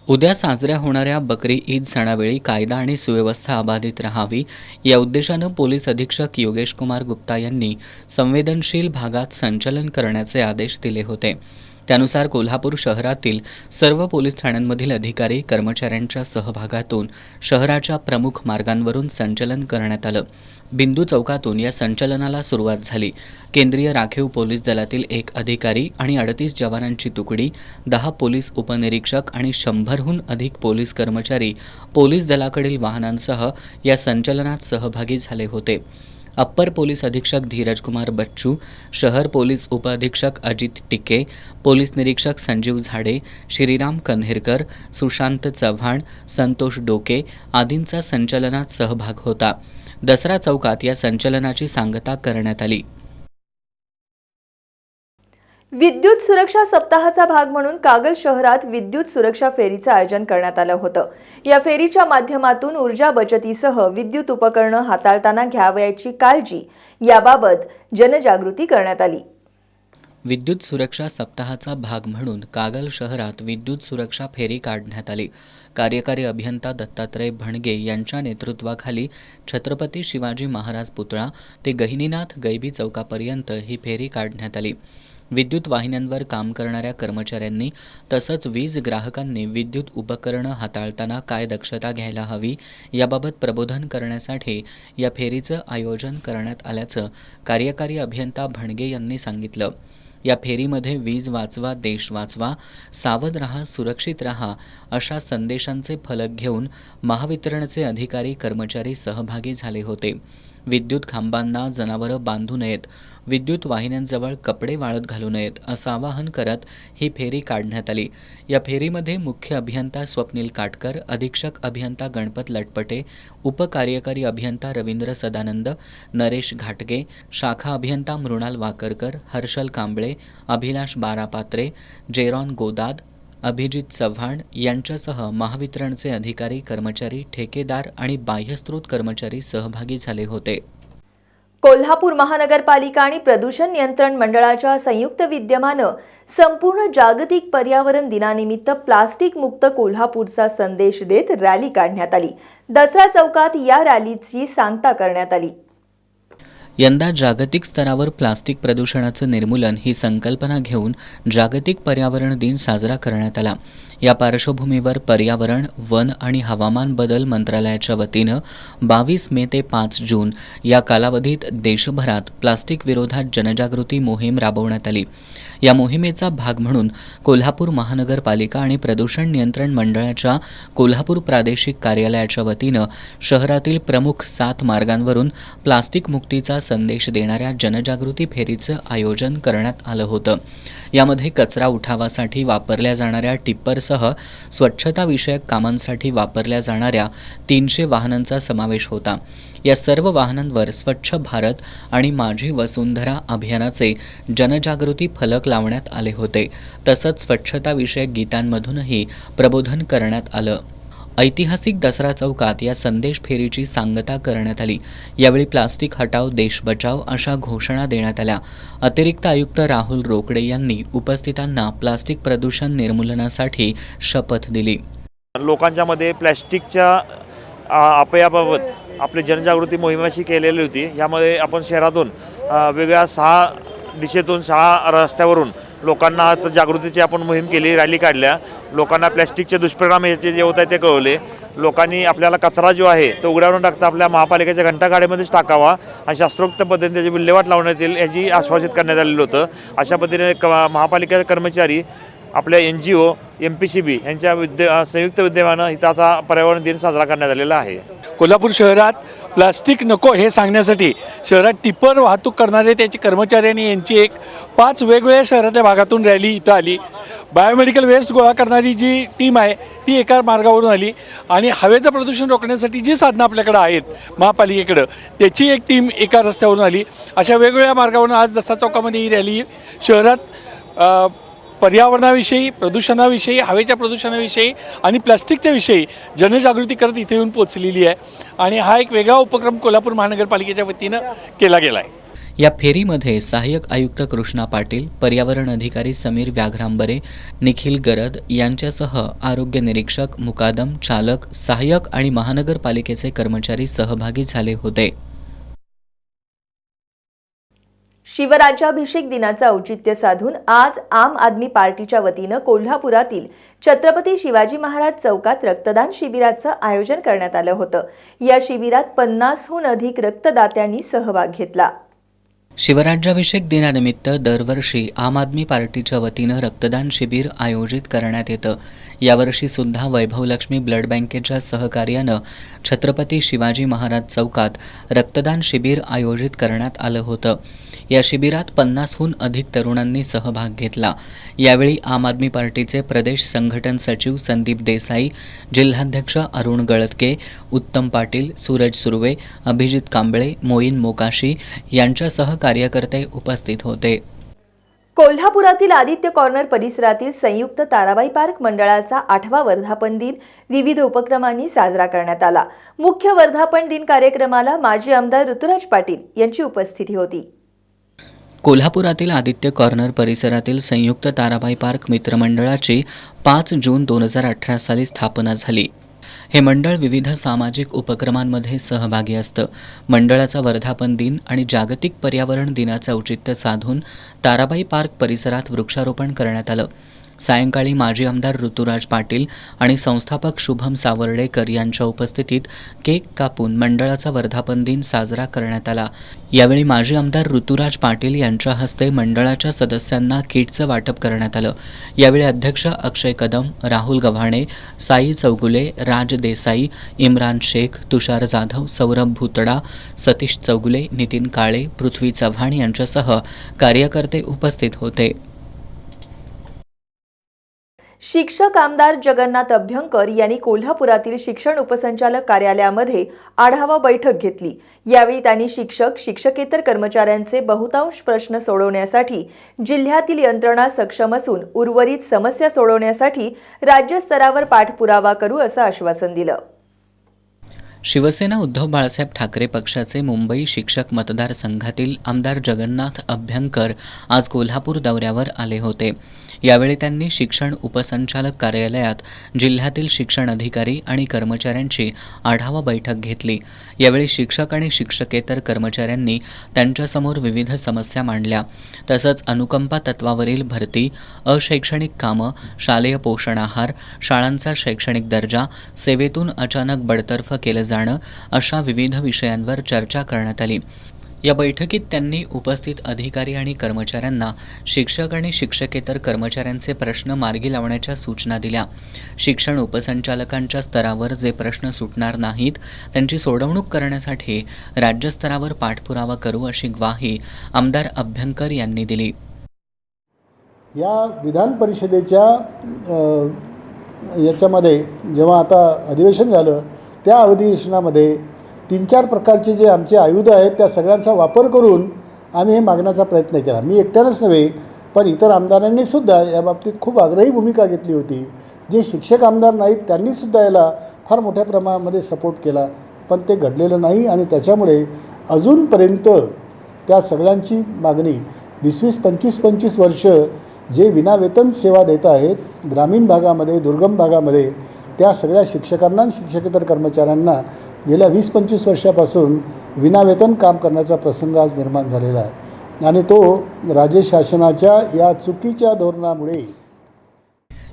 उद्या साजऱ्या होणाऱ्या बकरी ईद सणावेळी कायदा आणि सुव्यवस्था अबाधित राहावी या उद्देशानं पोलीस अधीक्षक योगेश कुमार गुप्ता यांनी संवेदनशील भागात संचलन करण्याचे आदेश दिले होते. त्यानुसार कोल्हापूर शहरातील सर्व पोलीस ठाण्यांमधील अधिकारी कर्मचाऱ्यांच्या सहभागातून शहराच्या प्रमुख मार्गांवरून संचलन करण्यात आलं. बिंदू चौकातून या संचलनाला सुरुवात झाली. केंद्रीय राखीव पोलीस दलातील 1 अधिकारी आणि 38 जवानांची तुकडी, 10 पोलीस उपनिरीक्षक आणि 100हून अधिक पोलीस कर्मचारी पोलीस दलाकडील वाहनांसह या संचलनात सहभागी झाले होते. अप्पर पोलीस अधीक्षक धीरज कुमार बच्चू, शहर पोलीस उपअधीक्षक अजित टिके, पोलीस निरीक्षक संजीव झाडे, श्रीराम कन्हेरकर, सुशांत चव्हाण, संतोष डोके आदींचा संचलनात सहभाग होता. दसरा चौकात या संचलनाची सांगता करण्यात आली. विद्युत सुरक्षा सप्ताहाचा भाग म्हणून कागल शहरात विद्युत सुरक्षा फेरीचं आयोजन करण्यात आलं होतं. या फेरीच्या माध्यमातून ऊर्जा बचतीसह विद्युत उपकरणं हाताळताना घ्यावयाची काळजी याबाबत जनजागृती करण्यात आली. विद्युत सुरक्षा सप्ताहाचा भाग म्हणून कागल शहरात विद्युत सुरक्षा फेरी काढण्यात आली. कार्यकारी अभियंता दत्तात्रय भणगे यांच्या नेतृत्वाखाली छत्रपती शिवाजी महाराज पुतळा ते गहिनीनाथ गैबी चौकापर्यंत ही फेरी काढण्यात आली. विद्युत वाहिन्यांवर काम करणाऱ्या कर्मचाऱ्यांनी तसंच वीज ग्राहकांनी विद्युत उपकरणं हाताळताना काय दक्षता घ्यायला हवी याबाबत प्रबोधन करण्यासाठी या फेरीचं आयोजन करण्यात आल्याचं कार्यकारी अभियंता भणगे यांनी सांगितलं. या फेरीमध्ये वीज वाचवा, देश वाचवा, सावध रहा, सुरक्षित रहा अशा संदेशांचे फलक घेऊन महावितरणचे अधिकारी कर्मचारी सहभागी झाले होते. विद्युत खांबांना जनावरं बांधू नयेत, विद्युत वाहिन्यांजवळ कपडे वाळत घालू नयेत असं आवाहन करत ही फेरी काढण्यात आली. या फेरीमध्ये मुख्य अभियंता स्वप्नील काटकर, अधीक्षक अभियंता गणपत लटपटे, उपकार्यकारी अभियंता रवींद्र सदानंद, नरेश घाटगे, शाखा अभियंता मृणाल वाकरकर, हर्षल कांबळे, अभिलाष बारापात्रे, जेरॉन गोदाद, अभिजित चव्हाण यांच्यासह महावितरणचे अधिकारी, कर्मचारी, ठेकेदार आणि बाह्यस्त्रोत कर्मचारी सहभागी झाले होते. कोल्हापूर महानगरपालिका आणि प्रदूषण नियंत्रण मंडळाच्या संयुक्त विद्यमानं संपूर्ण जागतिक पर्यावरण दिनानिमित्त प्लास्टिक मुक्त कोल्हापूरचा संदेश देत रॅली काढण्यात आली. दसरा चौकात या रॅलीची सांगता करण्यात आली. यंदा जागतिक स्तरावर प्लास्टिक प्रदूषणाचं निर्मूलन ही संकल्पना घेऊन जागतिक पर्यावरण दिन साजरा करण्यात आला. या पार्श्वभूमीवर पर्यावरण, वन आणि हवामान बदल मंत्रालयाच्या वतीनं 22 मे ते 5 जून या कालावधीत देशभरात प्लास्टिक विरोधात जनजागृती मोहीम राबवण्यात आली. या मोहिमेचा भाग म्हणून कोल्हापूर महानगरपालिका आणि प्रदूषण नियंत्रण मंडळाच्या कोल्हापूर प्रादेशिक कार्यालयाच्या वतीनं शहरातील प्रमुख 7 मार्गांवरून प्लास्टिक मुक्तीचा संदेश देणाऱ्या जनजागृती फेरीचं आयोजन करण्यात आलं होतं. यामध्ये कचरा उठावासाठी वापरल्या जाणाऱ्या टिप्परसह स्वच्छताविषयक कामांसाठी वापरल्या जाणाऱ्या 300 वाहनांचा समावेश होता. या सर्व वाहनांवर स्वच्छ भारत आणि माझी वसुंधरा अभियानाचे जनजागृती फलक लावण्यात आले होते. तसंच स्वच्छताविषयक गीतांमधूनही प्रबोधन करण्यात आलं. ऐतिहासिक दसरा चौकात या संदेश फेरीची सांगता करण्यात आली. यावेळी प्लास्टिक हटाव देश बचाव अशा घोषणा देण्यात आल्या. अतिरिक्त आयुक्त राहुल रोकडे यांनी उपस्थितांना प्लास्टिक प्रदूषण निर्मूलनासाठी शपथ दिली. लोकांच्या मध्ये प्लॅस्टिकच्या अपयाबाबत आपली जनजागृती मोहिमाशी केलेली होती. यामध्ये आपण शहरातून वेगळ्या 6 दिशेतून 6 रस्त्यावरून लोकांना जागृतीची आपण मोहीम केली, रॅली काढल्या. लोकांना प्लॅस्टिकचे दुष्परिणाम याचे जे होत आहे ते कळवले. लोकांनी आपल्याला कचरा जो आहे तो उघड्यावर टाकता आपल्या महापालिकेच्या घंटागाडीमध्येच टाकावा आणि शास्त्रोक्त पद्धतीने त्याची विल्हेवाट लावण्यात येईल याची आश्वासित करण्यात आलेलं होतं. अशा पद्धतीने महापालिकेचे कर्मचारी आपल्या NGO MPCB यांच्या संयुक्त विद्यमानं हिताचा पर्यावरण दिन साजरा करण्यात आलेला आहे. कोल्हापूर शहरात प्लास्टिक नको हे सांगण्यासाठी शहरात टिप्पर वाहतूक करणारे त्याचे कर्मचारी आणि यांची एक 5 वेगवेगळ्या शहरातल्या भागातून रॅली इथं आली. बायोमेडिकल वेस्ट गोळा करणारी जी टीम आहे ती एका मार्गावरून आली आणि हवेचं प्रदूषण रोखण्यासाठी जी साधनं आपल्याकडं आहेत महापालिकेकडं त्याची एक टीम एका रस्त्यावरून आली. अशा वेगवेगळ्या मार्गावरून आज दसरा चौकामध्ये ही रॅली शहरात पर्यावरणाविषयी, प्रदूषणाविषयी, हवेच्या प्रदूषणाविषयी आणि प्लास्टिकच्या विषयी जनजागृती करत इथे येऊन पोचलेली आहे. आणि हा एक वेगळा उपक्रम कोल्हापूर महानगरपालिकेच्या वतीनं केला गेला आहे. या फेरीमध्ये सहाय्यक आयुक्त कृष्णा पाटील, पर्यावरण अधिकारी समीर व्याघ्रांबरे, निखिल गरद यांच्यासह आरोग्य निरीक्षक, मुकादम, चालक, सहाय्यक आणि महानगरपालिकेचे कर्मचारी सहभागी झाले होते. शिवराज्याभिषेक दिनाचं औचित्य साधून आज आम आदमी पार्टीच्या वतीनं कोल्हापुरातील छत्रपती शिवाजी महाराज चौकात रक्तदान शिबिराचं आयोजन करण्यात आलं होतं. या शिबिरात 50हून अधिक रक्तदात्यांनी सहभाग घेतला. शिवराज्याभिषेक दिनानिमित्त दरवर्षी आम आदमी पार्टीच्या वतीनं रक्तदान शिबिर आयोजित करण्यात येतं. यावर्षी सुद्धा वैभवलक्ष्मी ब्लड बँकेच्या सहकार्यानं छत्रपती शिवाजी महाराज चौकात रक्तदान शिबिर आयोजित करण्यात आलं होतं. या शिबिरात 50हून अधिक तरुणांनी सहभाग घेतला. यावेळी आम आदमी पार्टीचे प्रदेश संघटन सचिव संदीप देसाई, जिल्हाध्यक्ष अरुण गळतके, उत्तम पाटील, सूरज सुर्वे, अभिजित कांबळे, मोईन मोकाशी यांच्यासह कार्यकर्ते उपस्थित होते. कोल्हापुरातील आदित्य कॉर्नर परिसरातील संयुक्त ताराबाई पार्क मंडळाचा 8वा वर्धापन दिन विविध उपक्रमांनी साजरा करण्यात आला. मुख्य वर्धापन दिन कार्यक्रमाला माजी आमदार ऋतुराज पाटील यांची उपस्थिती होती. कोल्हापुरातील आदित्य कॉर्नर परिसरातील संयुक्त ताराबाई पार्क मित्रमंडळाची 5 जून 2018 साली स्थापना झाली. हे मंडळ विविध सामाजिक उपक्रमांमध्ये सहभागी असतं. मंडळाचा वर्धापन दिन आणि जागतिक पर्यावरण दिनाचं औचित्य साधून ताराबाई पार्क परिसरात वृक्षारोपण करण्यात आलं. सायंकाळी माजी आमदार ऋतुराज पाटील आणि संस्थापक शुभम सावर्डेकर यांच्या उपस्थितीत केक कापून मंडळाचा वर्धापन दिन साजरा करण्यात आला. यावेळी माजी आमदार ऋतुराज पाटील यांच्या हस्ते मंडळाच्या सदस्यांना किटचं वाटप करण्यात आलं. यावेळी अध्यक्ष अक्षय कदम, राहुल गव्हाणे, साई चौगुले, राज देसाई, इम्रान शेख, तुषार जाधव, सौरभ भुतडा, सतीश चौगुले, नितीन काळे, पृथ्वी चव्हाण यांच्यासह कार्यकर्ते उपस्थित होते. शिक्षक आमदार जगन्नाथ अभ्यंकर यांनी कोल्हापुरातील शिक्षण उपसंचालक कार्यालयामध्ये आढावा बैठक घेतली. यावेळी त्यांनी शिक्षक, शिक्षकेतर कर्मचाऱ्यांचे बहुतांश प्रश्न सोडवण्यासाठी जिल्ह्यातील यंत्रणा सक्षम असून उर्वरित समस्या सोडवण्यासाठी राज्यस्तरावर पाठपुरावा करू असं आश्वासन दिलं. शिवसेना उद्धव बाळासाहेब ठाकरे पक्षाचे मुंबई शिक्षक मतदारसंघातील आमदार जगन्नाथ अभ्यंकर आज कोल्हापूर दौऱ्यावर आले होते. यावेळी त्यांनी शिक्षण उपसंचालक कार्यालयात जिल्ह्यातील शिक्षण अधिकारी आणि कर्मचाऱ्यांची आढावा बैठक घेतली. यावेळी शिक्षक आणि शिक्षकेतर कर्मचाऱ्यांनी त्यांच्यासमोर विविध समस्या मांडल्या. तसंच अनुकंपा तत्वावरील भरती, अशैक्षणिक कामं, शालेय पोषण आहार, शाळांचा शैक्षणिक दर्जा, सेवेतून अचानक बडतर्फ केलं जाणं अशा विविध विषयांवर चर्चा करण्यात आली. या बैठकीत त्यांनी उपस्थित अधिकारी आणि कर्मचाऱ्यांना शिक्षक आणि शिक्षकेतर कर्मचाऱ्यांचे प्रश्न मार्गी लावण्याच्या सूचना दिल्या. शिक्षण उपसंचालकांच्या स्तरावर जे प्रश्न सुटणार नाहीत त्यांची सोडवणूक करण्यासाठी राज्यस्तरावर पाठपुरावा करू अशी ग्वाही आमदार अभ्यंकर यांनी दिली. या विधान परिषदेच्या याच्यामध्ये जेव्हा आता अधिवेशन झालं त्या अधिवेशनामध्ये 3-4 प्रकारचे जे आमचे आयुध आहेत त्या सगळ्यांचा वापर करून आम्ही हे मागण्याचा प्रयत्न केला. मी एकट्यानंच नव्हे पण इतर आमदारांनीसुद्धा याबाबतीत खूप आग्रही भूमिका घेतली होती. जे शिक्षक आमदार नाहीत त्यांनीसुद्धा याला फार मोठ्या प्रमाणामध्ये सपोर्ट केला, पण ते घडलेलं नाही आणि त्याच्यामुळे अजूनपर्यंत त्या सगळ्यांची मागणी 20-25 वर्ष जे विनावेतन सेवा देत आहेत ग्रामीण भागामध्ये, दुर्गम भागामध्ये, त्या सगळ्या शिक्षकांना आणि शिक्षकेतर कर्मचाऱ्यांना गेल्या 20-25 वर्षापासून विनावेतन काम करण्याचा प्रसंग आज निर्माण झालेला आहे आणि तो राज्य शासनाच्या या चुकीच्या धोरणामुळे.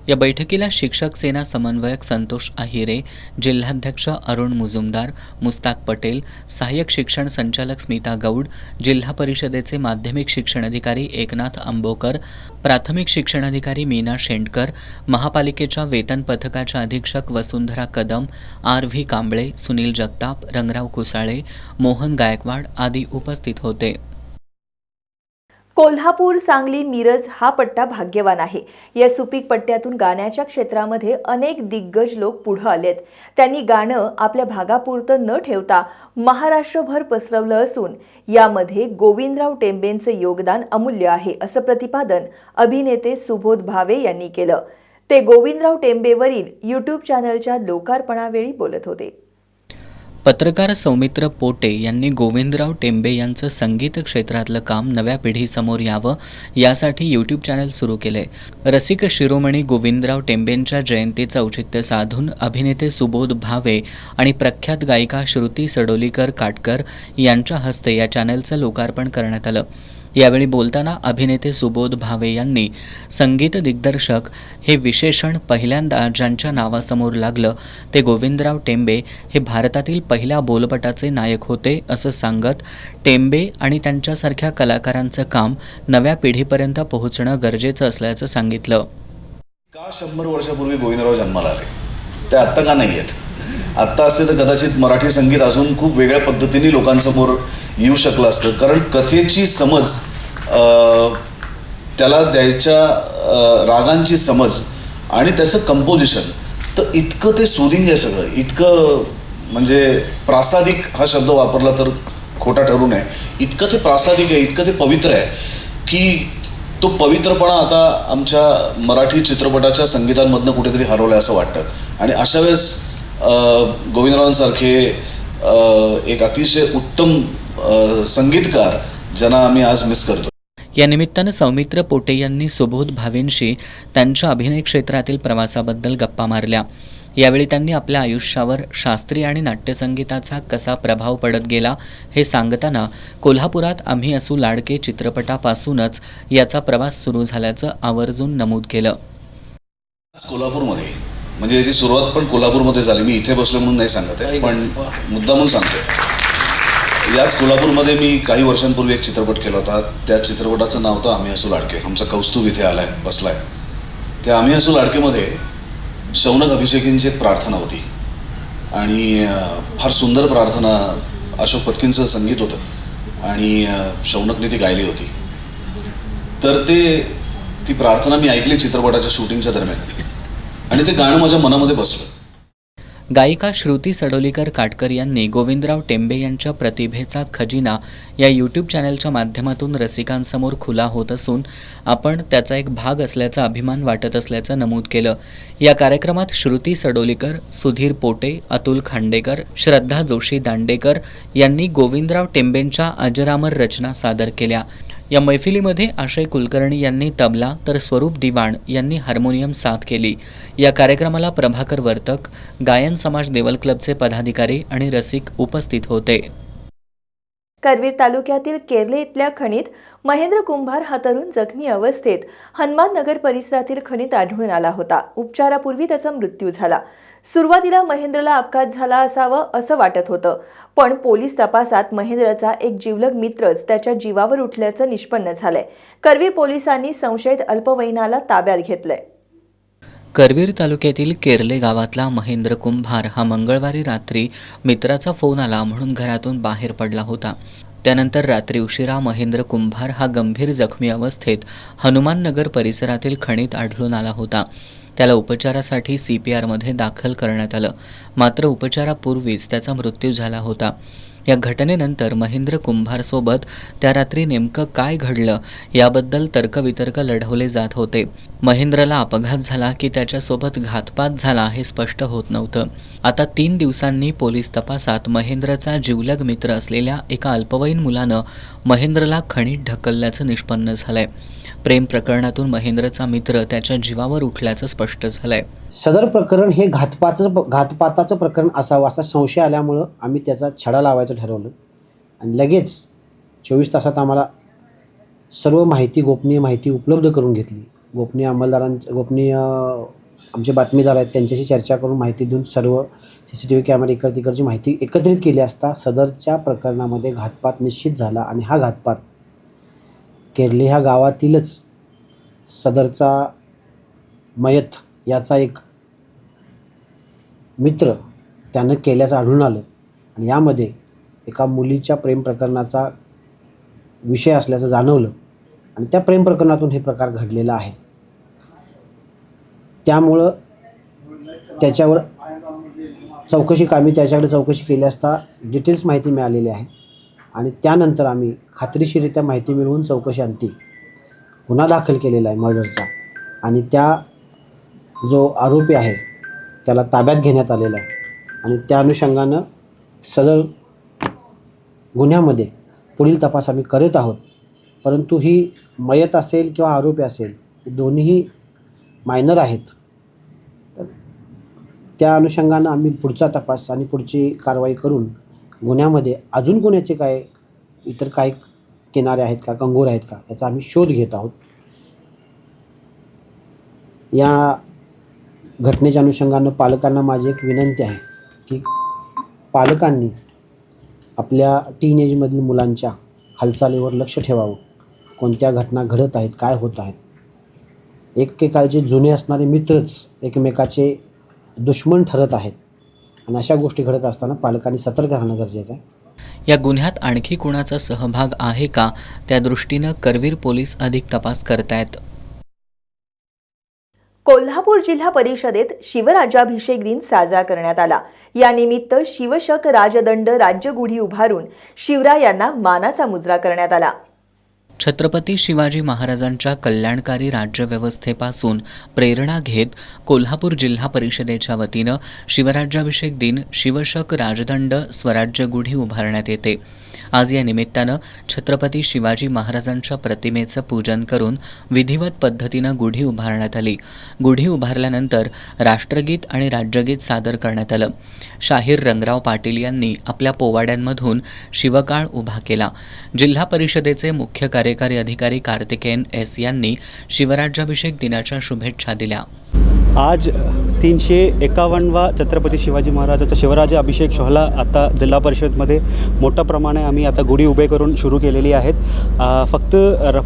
या बैठकीला शिक्षक सेना समन्वयक संतोष आहिरे, जिल्हाध्यक्ष अरुण मुजुमदार, मुस्ताक पटेल, सहाय्यक शिक्षण संचालक स्मिता गौड, जिल्हा परिषदेचे माध्यमिक शिक्षण अधिकारी एकनाथ आंबोकर, प्राथमिक शिक्षण अधिकारी मीना शेंडकर, महापालिकेच्या वेतन पथकाच्या अधीक्षक वसुंधरा कदम, RV कांबळे, सुनील जगताप, रंगराव कुसाळे, मोहन गायकवाड आदी उपस्थित होते. कोल्हापूर, सांगली, मिरज हा पट्टा भाग्यवान आहे. या सुपीक पट्ट्यातून गाण्याच्या क्षेत्रामध्ये अनेक दिग्गज लोक पुढे आलेत. त्यांनी गाणं आपल्या भागापुरतं न ठेवता महाराष्ट्रभर पसरवलं असून यामध्ये गोविंदराव टेंबेंचं योगदान अमूल्य आहे असं प्रतिपादन अभिनेते सुबोध भावे यांनी केलं. ते गोविंदराव टेंबेवरील यूट्यूब चॅनलच्या लोकार्पणावेळी बोलत होते. पत्रकार सौमित्र पोटे यांनी गोविंदराव टेंबे यांचं संगीत क्षेत्रातलं काम नव्या पिढीसमोर यावं यासाठी यूट्यूब चॅनल सुरू केले. रसिक शिरोमणी गोविंदराव टेंबेंच्या जयंतीचं औचित्य साधून अभिनेते सुबोध भावे आणि प्रख्यात गायिका श्रुती सडोलीकर काटकर यांच्या हस्ते या चॅनलचं लोकार्पण करण्यात आलं. यावेळी बोलताना अभिनेते सुबोध भावे यांनी संगीत दिग्दर्शक हे विशेषण पहिल्यांदा ज्यांच्या नावासमोर लागलं ते गोविंदराव टेंबे हे भारतातील पहिल्या बोलपटाचे नायक होते असं सांगत टेंबे आणि त्यांच्यासारख्या कलाकारांचं काम नव्या पिढीपर्यंत पोहोचणं गरजेचं असल्याचं सांगितलं. का 100 वर्षापूर्वी गोविंदराव जन्माला आले ते आत्ता का नाही आहेत? आत्ता असते तर कदाचित मराठी संगीत अजून खूप वेगळ्या पद्धतीने लोकांसमोर येऊ शकलं असतं. कारण कथेची समज, त्याला द्यायच्या रागांची समज आणि त्याचं कंपोजिशन तर इतकं ते सुरिंग आहे सगळं, इतकं म्हणजे प्रासादिक हा शब्द वापरला तर खोटा ठरू नये, इतकं ते प्रासादिक आहे, इतकं ते पवित्र आहे की तो पवित्रपणा आता आमच्या मराठी चित्रपटाच्या संगीतांमधनं कुठेतरी हरवलं असं वाटतं. आणि अशा वेळेस गोविंदरावांसारखे एक अतिशय उत्तम संगीतकार ज्यांना आम्ही आज मिस करतो. या निमित्तानं सौमित्र पोटे यांनी सुबोध भावेंशी त्यांच्या अभिनय क्षेत्रातील प्रवासाबद्दल गप्पा मारल्या. यावेळी त्यांनी आपल्या आयुष्यावर शास्त्रीय आणि नाट्यसंगीताचा कसा प्रभाव पडत गेला हे सांगताना कोल्हापुरात आम्ही असू लाडके चित्रपटापासूनच याचा प्रवास सुरू झाल्याचं आवर्जून नमूद केलं. कोल्हापूरमध्ये म्हणजे याची सुरुवात पण कोल्हापूरमध्ये झाली. मी इथे बसलो म्हणून नाही सांगत आहे, पण मुद्दा म्हणून सांगतो. याच कोल्हापूरमध्ये मी काही वर्षांपूर्वी एक चित्रपट केला होता. त्या चित्रपटाचं नाव होतं आम्ही असू लाडके. आमचा कौस्तुभ इथे आलाय, बसलाय. त्या आम्ही असू लाडकेमध्ये शौनक अभिषेकींची एक प्रार्थना होती आणि फार सुंदर प्रार्थना, अशोक पत्कींचं संगीत होतं आणि शौनकने ती गायली होती. तर ती प्रार्थना मी ऐकली चित्रपटाच्या शूटिंगच्या दरम्यान आणि ते गाणं माझ्या मनामध्ये बसलं. गायिका श्रुती सडोलीकर काटकर यांनी गोविंदराव टेंबे यांच्या प्रतिभेचा खजिना या यूट्यूब चॅनलच्या माध्यमातून रसिकांसमोर खुला होत असून आपण त्याचा एक भाग असल्याचा अभिमान वाटत असल्याचं नमूद केलं. या कार्यक्रमात श्रुती सडोलीकर, सुधीर पोटे, अतुल खांडेकर, श्रद्धा जोशी दांडेकर यांनी गोविंदराव टेंबेंच्या अजरामर रचना सादर केल्या. या मैफिलीमध्ये आशय कुलकर्णी यांनी तबला तर स्वरूप दिवाण यांनी हार्मोनियम साथ केली. या कार्यक्रमाला प्रभाकर वर्तक, गायन समाज देवल क्लबचे पदाधिकारी आणि रसिक उपस्थित होते. करवीर तालुक्यातील केर्ले इथल्या खणीत महेंद्र कुंभार हा तरुण जखमी अवस्थेत हनुमान नगर परिसरातील खणीत आढळून आला होता. उपचारापूर्वी त्याचा मृत्यू झाला. सुरुवातीला महेंद्रला अपघात झाला असावं असं वाटत होतं, पण पोलीस तपासात महेंद्रचा एक जिवलग मित्रच त्याच्या जीवावर उठल्याचं निष्पन्न झालंय. करवीर पोलिसांनी संशयित अल्पवयीनाला ताब्यात घेतलंय. करवीर तालुक्यातील केर्ले गावातला महेंद्र कुंभार हा मंगळवारी रात्री मित्राचा फोन आला म्हणून घरातून बाहेर पडला होता. त्यानंतर रात्री उशिरा महेंद्र कुंभार हा गंभीर जखमी अवस्थेत हनुमान नगर परिसरातील खणीत आढळून आला होता. त्याला उपचारासाठी CPRमध्ये दाखल करण्यात आलं, मात्र उपचारापूर्वीच त्याचा मृत्यू झाला होता. या घटनेनंतर महेंद्र कुंभारसोबत त्या रात्री नेमकं काय घडलं याबद्दल तर्कवितर्क लढवले जात होते. महेंद्रला अपघात झाला की त्याच्यासोबत घातपात झाला हे स्पष्ट होत नव्हतं. आता 3 दिवसांनी पोलीस तपासात महेंद्रचा जिवलग मित्र असलेल्या एका अल्पवयीन मुलानं महेंद्रला खणीत ढकलल्याचं निष्पन्न झालंय. प्रेम प्रकरणातून महेंद्रचा मित्र त्याच्या जीवावर उठल्याचं स्पष्ट झालंय. सदर प्रकरण हे घातपाताचं प्रकरण असावं असा संशय आल्यामुळं आम्ही त्याचा छडा लावायचं ठरवलं आणि लगेच 24 तासात आम्हाला सर्व माहिती, गोपनीय माहिती उपलब्ध करून घेतली. गोपनीय आमचे बातमीदार आहेत त्यांच्याशी चर्चा करून माहिती देऊन सर्व CCTV कॅमेरे इकडे तिकडची माहिती एकत्रित केली असता सदरच्या प्रकरणामध्ये घातपात निश्चित झाला आणि हा घातपात केर्ले ह्या गावातीलच सदरचा मयत याचा एक मित्र त्यानं केल्याचं आढळून आलं आणि यामध्ये एका मुलीच्या प्रेम प्रकरणाचा विषय असल्याचं जाणवलं आणि त्या प्रेम प्रकरणातून हे प्रकार घडलेला आहे. त्यामुळं त्याच्यावर त्याच्याकडे चौकशी केली असता डिटेल्स माहिती मिळालेली आहे आणि त्यानंतर आम्ही खात्रीशीररित्या माहिती मिळवून चौकशीअंती गुन्हा दाखल केलेला आहे मर्डरचा आणि त्या जो आरोपी आहे त्याला ताब्यात घेण्यात आलेला आहे आणि त्या अनुषंगानं सदर गुन्ह्यामध्ये पुढील तपास आम्ही करत आहोत. परंतु ही मयत असेल किंवा आरोपी असेल दोन्हीही मायनर आहेत, तर त्या अनुषंगानं आम्ही पुढचा तपास आणि पुढची कारवाई करून गुन्ह्यामध्ये अजून कोणाचे इतर काय किनारे आहेत का, कंगोर आहेत का याचा आम्ही शोध घेत आहोत. या घटनेच्या अनुषंगानं पालकांना माझी एक विनंती आहे की पालकांनी आपल्या टीनएजमधील मुलांच्या हालचालीवर लक्ष ठेवावं. कोणत्या घटना घडत आहेत, काय होत आहेत. एकेकाळचे जुने असणारे मित्रच एकमेकाचे दुश्मन ठरत आहेत आणि अशा गोष्टी घडत असताना पालकांनी सतर्क राहणं गरजेचं आहे. या गुन्ह्यात आणखी कुणाचा सहभाग आहे का त्या दृष्टीनं करवीर पोलीस अधिक तपास करतायत. कोल्हापूर जिल्हा परिषदेत शिवराज्याभिषेक दिन साजरा करण्यात आला. यानिमित्त शिवशक राजदंड राज्यगुढी उभारून शिवरायांना मानाचा मुजरा करण्यात आला. छत्रपती शिवाजी महाराजांच्या कल्याणकारी राज्यव्यवस्थेपासून प्रेरणा घेत कोल्हापूर जिल्हा परिषदेच्या वतीनं शिवराज्याभिषेक दिन शिवशक राजदंड स्वराज्य गुढी उभारण्यात येते. आज या निमित्तानं छत्रपती शिवाजी महाराजांच्या प्रतिमेचं पूजन करून विधिवत पद्धतीनं गुढी उभारण्यात आली. गुढी उभारल्यानंतर राष्ट्रगीत आणि राज्यगीत सादर करण्यात आलं. शाहीर रंगराव पाटील यांनी आपल्या पोवाड्यांमधून शिवकाळ उभा केला. जिल्हा परिषदेचे मुख्य कार्यकारी अधिकारी कार्तिकेयन S यांनी शिवराज्याभिषेक दिनाच्या शुभेच्छा दिल्या. आज 351वा छत्रपती शिवाजी महाराजाचा शिवराज्य अभिषेक सोहळा आता जिल्हा परिषदमध्ये मोठ्या प्रमाणे आम्ही आता गुढी उभे करून सुरू केलेली आहेत. फक्त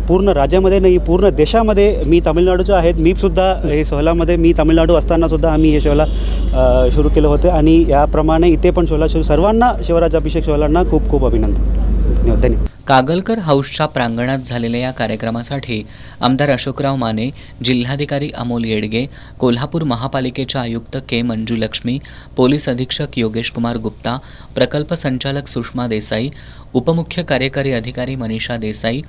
पूर्ण राज्यामध्ये नाही, पूर्ण देशामध्ये. मी तामिळनाडूचा आहे, मी सुद्धा हे सोहळ्यामध्ये मी तामिळनाडू असतानासुद्धा आम्ही हे सोहळा सुरू केलं होतं आणि याप्रमाणे इथे पण सोहळा सर्वांना शिवराज्य अभिषेक सोहळ्यांना खूप खूप अभिनंदन. धन्यवाद. कागलकर हाऊसच्या प्रांगणात झालेल्या या कार्यक्रमासाठी आमदार अशोकराव माने, जिल्हाधिकारी अमोल येडगे, कोल्हापूर महापालिकेच्या आयुक्त के मंजुलक्ष्मी, पोलीस अधीक्षक योगेश कुमार गुप्ता, प्रकल्प संचालक सुषमा देसाई, उपमुख्य कार्यकारी अधिकारी मनीषा देसाई,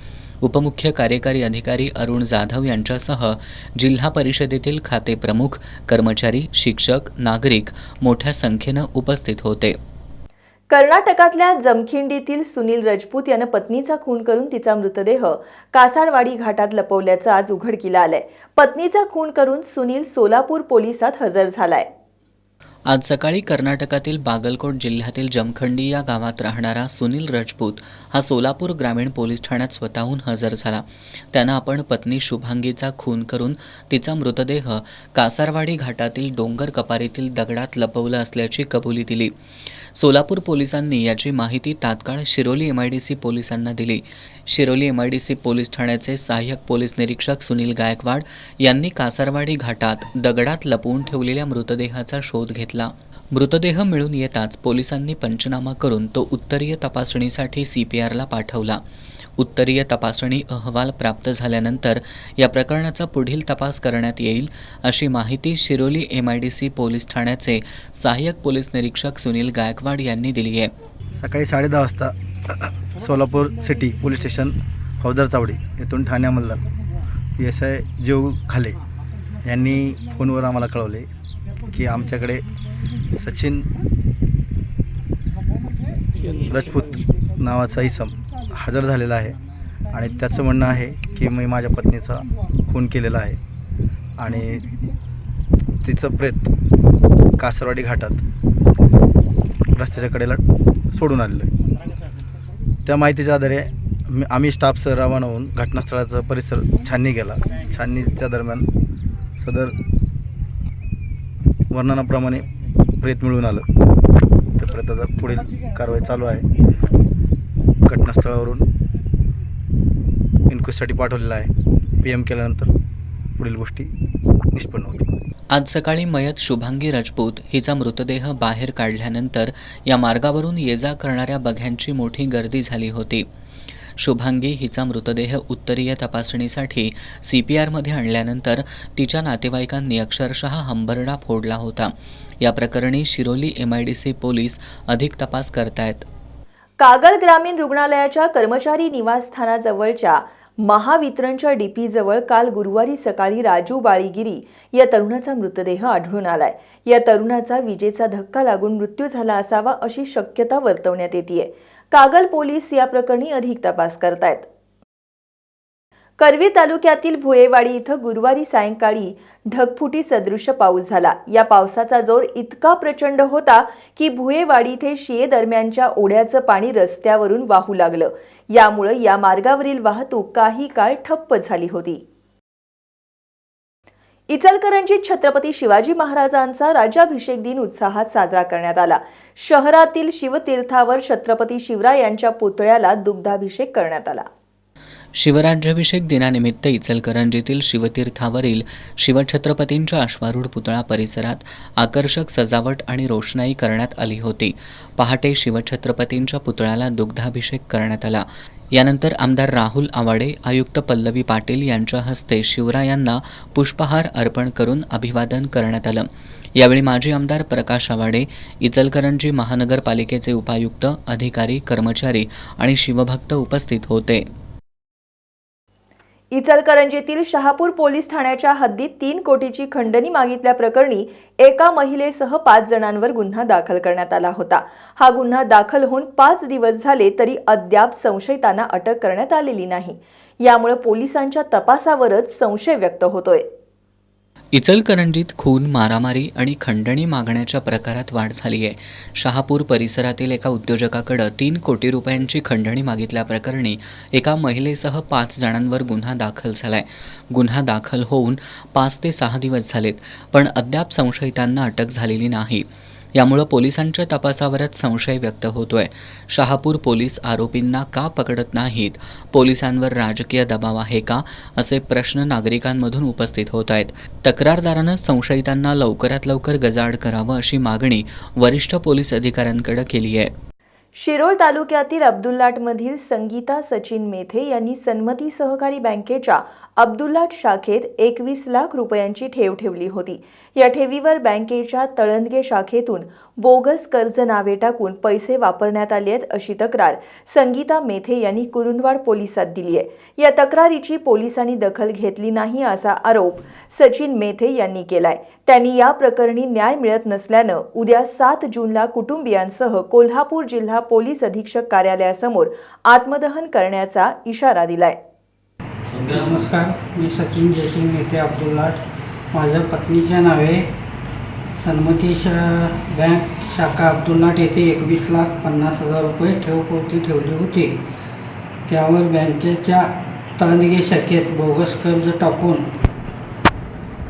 उपमुख्य कार्यकारी अधिकारी अरुण जाधव यांच्यासह जिल्हा परिषदेतील खाते प्रमुख, कर्मचारी, शिक्षक, नागरिक मोठ्या संख्येनं उपस्थित होते. कर्नाटकातल्या जमखिंडीतील सुनील राजपूत यानं पत्नीचा खून करून तिचा मृतदेह कासारवाडी घाटात लपवल्याचं आज उघडकीला आलंय. पत्नीचा खून करून सुनील सोलापूर पोलिसात हजर झालाय. आज सकाळी कर्नाटकातील बागलकोट जिल्ह्यातील जमखंडी या गावात राहणारा सुनील राजपूत हा सोलापूर ग्रामीण पोलीस ठाण्यात स्वतःहून हजर झाला. त्यानं आपण पत्नी शुभांगीचा खून करून तिचा मृतदेह कासारवाडी घाटातील डोंगर कपारीतील दगडात लपवलं असल्याची कबुली दिली. सोलापूर पोलिसांनी याची माहिती तात्काळ शिरोली MIDC पोलिसांना दिली. शिरोली MIDC पोलीस ठाण्याचे सहाय्यक पोलीस निरीक्षक सुनील गायकवाड यांनी कासारवाडी घाटात दगडात लपवून ठेवलेल्या मृतदेहाचा शोध घेतला. मृतदेह मिळून येताच पोलिसांनी पंचनामा करून तो उत्तरीय तपासणीसाठी CPRला पाठवला. उत्तरीय तपासणी अहवाल प्राप्त झाल्यानंतर या प्रकरणाचा पुढील तपास करण्यात येईल अशी माहिती शिरोली MIDC पोलीस ठाण्याचे सहाय्यक पोलीस निरीक्षक सुनील गायकवाड यांनी दिली आहे. सकाळी 10:30 वाजता सोलापूर सिटी पोलीस स्टेशन फौजदार चावडी येथून ठाणे अंमलदार PSI जीव खाले यांनी फोनवर आम्हाला कळवले की आमच्याकडे सचिन राजपूत नावाचा इसम हजर झालेला आहे आणि त्याचं म्हणणं आहे की मी माझ्या पत्नीचा खून केलेला आहे आणि तिचं प्रेत कासारवाडी घाटात रस्त्याच्या कडेला सोडून आलेलं आहे. त्या माहितीच्या आधारे आम्ही स्टाफसह रवाना होऊन घटनास्थळाचा परिसर छाननी केला. छाननीच्या दरम्यान सदर वर्णनाप्रमाणे प्रेत मिळून आलं. त्या प्रेताचा पुढील कारवाई चालू आहे. घटनास्थळावरून इन्क्वेस्टसाठी पाठवलेलं आहे. PM केल्यानंतर पुढील गोष्टी निष्पन्न होतील. आज सकाळी मयत शुभांगी राजपूत हिचा मृतदेह बाहेर काढल्यानंतर या मार्गावरून ये जा करणाऱ्या बघ्यांची मोठी गर्दी झाली होती. शुभांगी हिचा मृतदेह उत्तरीय तपासणीसाठी CPRमध्ये आणल्यानंतर तिच्या नातेवाईकांनी अक्षरशः हंबरडा फोडला होता. या प्रकरणी शिरोली MIDC पोलीस अधिक तपास करतायत. कागल ग्रामीण रुग्णालयाच्या कर्मचारी निवासस्थानाजवळच्या महावितरणच्या DP जवळ काल गुरुवारी सकाळी राजू बाळीगिरी या तरुणाचा मृतदेह आढळून आलाय. या तरुणाचा विजेचा धक्का लागून मृत्यू झाला असावा अशी शक्यता वर्तवण्यात येतेय. कागल पोलीस या प्रकरणी अधिक तपास करतायत. करवीर तालुक्यातील भुयेवाडी इथं गुरुवारी सायंकाळी ढगफुटी सदृश पाऊस झाला. या पावसाचा जोर इतका प्रचंड होता की भुयेवाडी इथे शिये दरम्यानच्या ओढ्याचं पाणी रस्त्यावरून वाहू लागलं. यामुळे या मार्गावरील वाहतूक काही काळ ठप्प झाली होती. इचलकरंजीत छत्रपती शिवाजी महाराजांचा राज्याभिषेक दिन उत्साहात साजरा करण्यात आला. शहरातील शिवतीर्थावर छत्रपती शिवरायांच्या पुतळ्याला दुग्धाभिषेक करण्यात आला. शिवराज्याभिषेक दिनानिमित्त इचलकरंजीतील शिवतीर्थावरील शिवछत्रपतींच्या अश्वारूढ पुतळा परिसरात आकर्षक सजावट आणि रोषणाई करण्यात आली होती. पहाटे शिवछत्रपतींच्या पुतळ्याला दुग्धाभिषेक करण्यात आला. यानंतर आमदार राहुल आवाडे, आयुक्त पल्लवी पाटील यांच्या हस्ते शिवरायांना पुष्पहार अर्पण करून अभिवादन करण्यात आलं. यावेळी माजी आमदार प्रकाश आवाडे, इचलकरंजी महानगरपालिकेचे उपायुक्त, अधिकारी, कर्मचारी आणि शिवभक्त उपस्थित होते. इचलकरंजीतील शहापूर पोलीस ठाण्याच्या हद्दीत 3 कोटीची खंडणी मागितल्याप्रकरणी एका महिलेसह 5 जणांवर गुन्हा दाखल करण्यात आला होता. हा गुन्हा दाखल होऊन 5 दिवस झाले तरी अद्याप संशयितांना अटक करण्यात आलेली नाही. यामुळे पोलिसांच्या तपासावरच संशय व्यक्त होतोय. इचलकरंजीत खून, मारामारी आणि खंडणी मागण्याच्या प्रकारात वाढ झाली आहे. शहापूर परिसरातील एका उद्योजकाकडे 3 कोटी रुपयांची खंडणी मागितल्याप्रकरणी एका महिलेसह 5 जणांवर गुन्हा दाखल झालाय. गुन्हा दाखल होऊन 5 ते 6 दिवस झालेत, पण अद्याप संशयितांना अटक झालेली नाही. यामुळे पोलिसांच्या तपासावरच संशय व्यक्त होतोय. शहापूर पोलीस आरोपींना का पकडत नाहीत? पोलिसांवर राजकीय दबाव आहे का? असे प्रश्न नागरिकांमधून उपस्थित होत आहेत. तक्रारदारानं संशयितांना लवकरात लवकर गजाआड करावं अशी मागणी वरिष्ठ पोलीस अधिकाऱ्यांकडे केली आहे. शिरोळ तालुक्यातील अब्दुल्लाटमधील संगीता सचिन मेथे यांनी सन्मती सहकारी बँकेच्या अब्दुल्लाट शाखेत 21 लाख रुपयांची ठेव ठेवली होती. या ठेवीवर बँकेच्या तळंदगे शाखेतून बोगस कर्ज नावे टाकून पैसे वापरण्यात आले आहेत अशी तक्रार संगीता मेथे यांनी कुरुंदवाड पोलिसात दिली आहे. या तक्रारीची पोलिसांनी दखल घेतली नाही असा आरोप सचिन मेथे यांनी केलाय. त्यांनी या प्रकरणी न्याय मिळत नसल्यानं उद्या 7 जूनला कुटुंबियांसह कोल्हापूर जिल्हा पोलीस अधीक्षक कार्यालयासमोर आत्मदहन करण्याचा इशारा दिलाय. नमस्कार, मी सचिन जयसिंग मेथे अब्दुल्लाट. माझ्या पत्नीच्या नावे सन्मती बँक शाखा अब्दुल्लाट येथे 21,50,000 रुपये ठेवपोती ठेवली होती. त्यावर बँकेच्या तळंदगे शाखेत बोगस कर्ज टाकून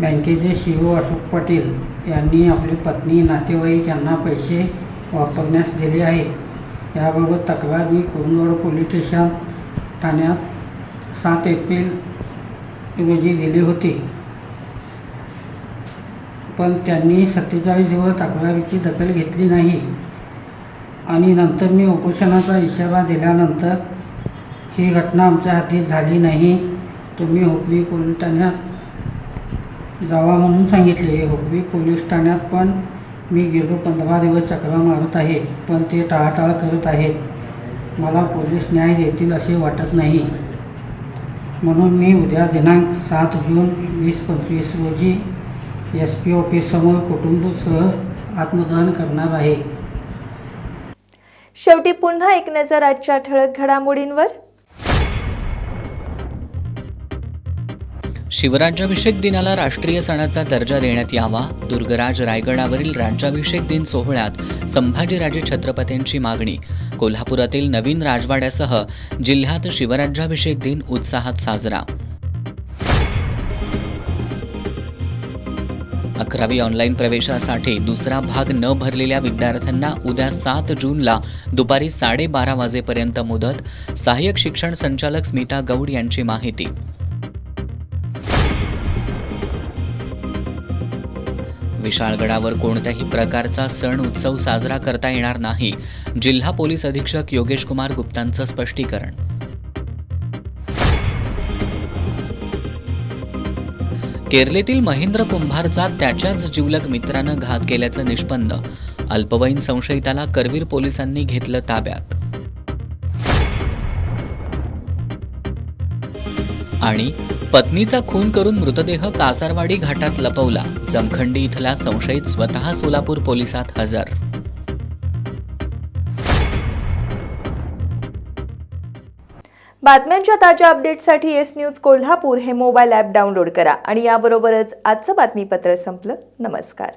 बँकेचे CEO अशोक पाटील यांनी आपली पत्नी, नातेवाईक यांना पैसे वापरण्यास दिले आहे. याबाबत तक्रार मी कुरुंदवाड पोलीस स्टेशन ठाण्यात 7 एप्रिल रोजी दिली होती, पण त्यांनी 47 दिवस तक्रारीची दखल घेतली नाही आणि नंतर मी उपोषणाचा इशारा दिल्यानंतर ही घटना आमच्या हाती झाली नाही. तुम्ही हुपरी पोलीस ठाण्यात जावा म्हणून सांगितले. हुपरी पोलीस ठाण्यात पण मी गेलो 15 दिवस चक्रा मारत आहे, पण ते टाळाटाळ करत आहेत. मला पोलीस न्याय देतील असे वाटत नाही. म्हणून मी उद्या दिनांक 7 जून 2025 रोजी SP ऑफिससमोर कुटुंबासह आत्मदहन करणार आहे. शेवटी पुन्हा एक नजर आजच्या ठळक घडामोडींवर. शिवराज्याभिषेक दिनाला राष्ट्रीय सणाचा दर्जा देण्यात यावा. दुर्गराज रायगडावरील राज्याभिषेक दिन सोहळ्यात संभाजीराजे छत्रपतींची मागणी. कोल्हापुरातील नवीन राजवाड्यासह जिल्ह्यात शिवराज्याभिषेक दिन उत्साहात साजरा. 11वी ऑनलाईन प्रवेशासाठी दुसरा भाग न भरलेल्या विद्यार्थ्यांना उद्या 7 जूनला दुपारी 12:30 वाजेपर्यंत मुदत. सहाय्यक शिक्षण संचालक स्मिता गौड यांची माहिती. विशाळगडावर कोणत्याही प्रकारचा सण उत्सव साजरा करता येणार नाही. जिल्हा पोलीस अधीक्षक योगेश कुमार गुप्तांचं स्पष्टीकरण. केरळेतील महेंद्र कुंभारचा त्याच्याच जिवलग मित्रानं घात केल्याचं निष्पन्न. अल्पवयीन संशयिताला करवीर पोलिसांनी घेतलं ताब्यात. आणि पत्नीचा खून करून मृतदेह कासारवाडी घाटात लपवला. जमखंडी इथला संशयित स्वतः सोलापूर पोलिसात हजर. बातम्यांच्या ताज्या अपडेटसाठी एस न्यूज कोल्हापूर हे मोबाईल ॲप डाउनलोड करा. आणि याबरोबरच आजचं बातमीपत्र संपलं. नमस्कार.